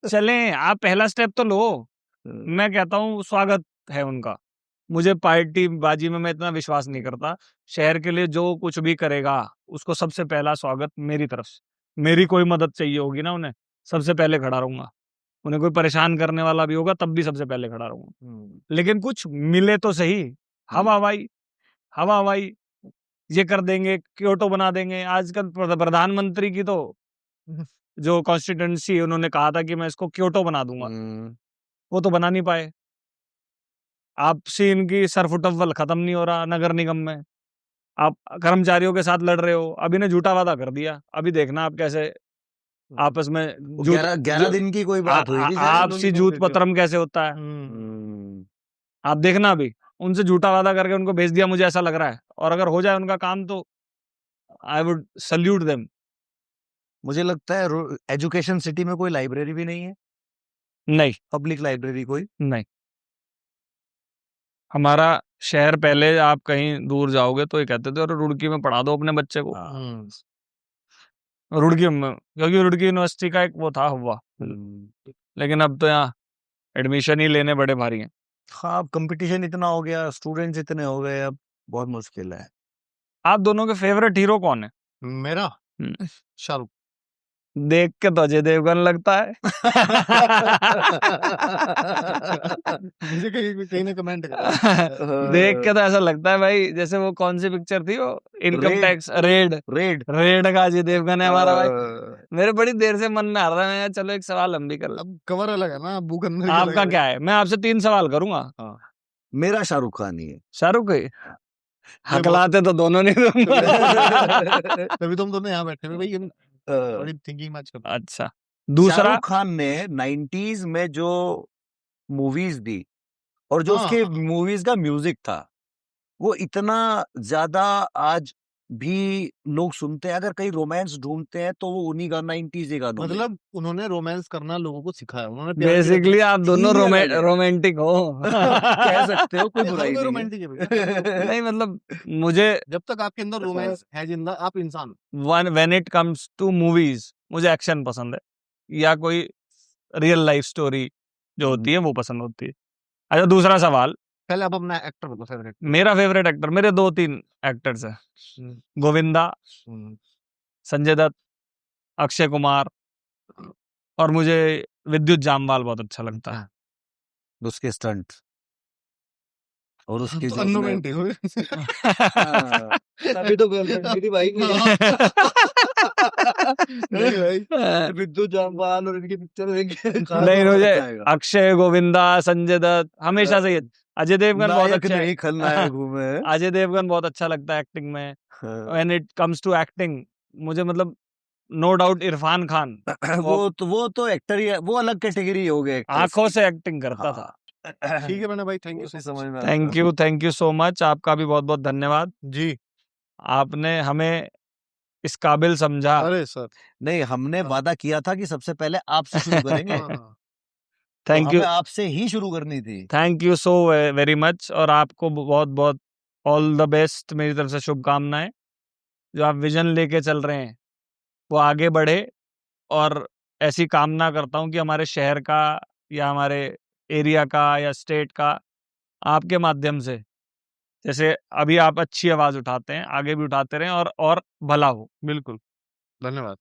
चलें, आप पहला स्टेप तो लो। मैं कहता हूँ स्वागत है उनका। मुझे पार्टी बाजी में मैं इतना विश्वास नहीं करता। शहर के लिए जो कुछ भी करेगा उसको सबसे पहला स्वागत मेरी तरफ से। मेरी कोई मदद चाहिए होगी ना उन्हें, सबसे पहले खड़ा रहूंगा। उन्हें कोई परेशान करने वाला भी होगा तब भी सबसे पहले खड़ा रहूंगा। लेकिन कुछ मिले तो सही। हवा हवाई ये कर देंगे, क्योटो बना देंगे। आजकल प्रधानमंत्री की तो जो कॉन्स्टिट्यूंसी, उन्होंने कहा था कि मैं इसको क्योटो बना दूंगा, वो तो बना नहीं पाए। आपसी इनकी सरफुटअव्वल खत्म नहीं हो रहा नगर निगम में। आप कर्मचारियों के साथ लड़ रहे हो, अभी ने झूठा वादा कर दिया, अभी देखना आप कैसे आपस में 11 दिन की कोई बात हुई थी, आपसी जूत पत्रम कैसे होता है, आप देखना। अभी उनसे झूठा वादा करके उनको भेज दिया, मुझे ऐसा लग रहा है। और अगर हो जाए उनका काम तो आई वुड सल्यूट देम। मुझे लगता है एजुकेशन सिटी में कोई लाइब्रेरी भी नहीं है, नहीं, पब्लिक लाइब्रेरी कोई नहीं। हमारा शहर, पहले आप कहीं दूर जाओगे तो ये कहते थे, और रुड़की में पढ़ा दो अपने बच्चे को। रुड़की में, क्योंकि रुड़की यूनिवर्सिटी का एक वो था हुआ, लेकिन अब तो यहाँ एडमिशन ही लेने बड़े भारी हैं। हाँ, अब कंपटीशन इतना हो गया, स्टूडेंट्स इतने हो गए, अब बहुत मुश्किल है। आप दोनों के फेवरेट हीरो कौन है? मेरा हम्म, शाहरुख। देख के तो अजय देवगन लगता है। मुझे कहीं ना कमेंट देख के तो ऐसा लगता है भाई, जैसे वो कौन सी पिक्चर थी वो, income red. Tax raid. Red. Red का अजय देवगन है हमारा भाई। मेरे बड़ी देर से मन में आ रहा है, चलो एक सवाल हम भी कर लें। अब कवर अलग है ना, भूखंडर की आपका अलग क्या है? मैं आपसे 3 सवाल करूंगा। मेरा शाहरुख खान ही है। शाहरुख ही हकलाते तो दोनों नहीं दूंगा। तभी तुम दोनों यहाँ बैठे हुए भाई, बड़ी थिंकिंग मैच कर। अच्छा, दूसरा शाहरुख खान ने 90s में जो मूवीज दी और जो हाँ, उसके हाँ। मूवीज का म्यूजिक था, वो इतना ज्यादा आज भी लोग सुनते हैं। अगर कहीं रोमांस ढूंढते हैं तो वो उन्हीं का 90s के गानों में। मतलब उन्होंने रोमांस करना लोगों को सिखाया, उन्होंने प्यार की बेसिकली आप दोनों ही अलग है। रोमांटिक हो। कह सकते हो, कोई हम बुराई तो नहीं रोमांटिक है भैया। नहीं मतलब मुझे जब तक आपके अंदर रोमांस है जिंदा, आप इंसान हो। When it comes to movies, मुझे एक्शन पसंद है या कोई रियल लाइफ स्टोरी जो होती है वो पसंद होती है। अच्छा, दूसरा सवाल, पहले आप अपना एक्टर बताओ, फेवरेट। मेरा फेवरेट एक्टर, मेरे 2-3 एक्टर्स हैं। गोविंदा, संजय दत्त, अक्षय कुमार, और मुझे विद्युत जामवाल बहुत अच्छा लगता है। उसके स्टंट और उसकी तो जो अनरोमांटिक हो गए। हाँ, तभी तो गर्लफ्रेंड मेरी भाई की नहीं भाई, विद्युत जामवाल और इनकी पिक्चर देख नहीं, मुझे अक्षय, गोविंदा, संजय दत्त हमेशा से ही। अजय देवगन बहुत नायक अच्छा है। नहीं खलनायक हूँ मैं। अजय देवगन बहुत अच्छा लगता है एक्टिंग में। When it comes to acting, मुझे मतलब नो डाउट इरफान खान, वो तो एक्टर ही है, वो अलग कैटेगरी हो गए। आंखों से एक्टिंग करता था। ठीक है मैंने भाई, थैंक यू उसे समझ में आता। थैंक यू सो मच, आपका भी बहुत बहुत धन्यवाद। जी। आपने हमें इस काबिल समझा। अरे सर, नहीं, हमने वादा किया था कि सबसे पहले आपसे शुरू करेंगे। थैंक यू, आपसे ही शुरू करनी थी। Thank you so very much, और आपको बहुत बहुत ऑल द बेस्ट, मेरी तरफ से शुभकामनाएं। जो आप विजन लेके चल रहे हैं वो आगे बढ़े, और ऐसी कामना करता हूं कि हमारे शहर का या हमारे एरिया का या स्टेट का आपके माध्यम से, जैसे अभी आप अच्छी आवाज उठाते हैं, आगे भी उठाते रहें और भला हो। बिल्कुल, धन्यवाद।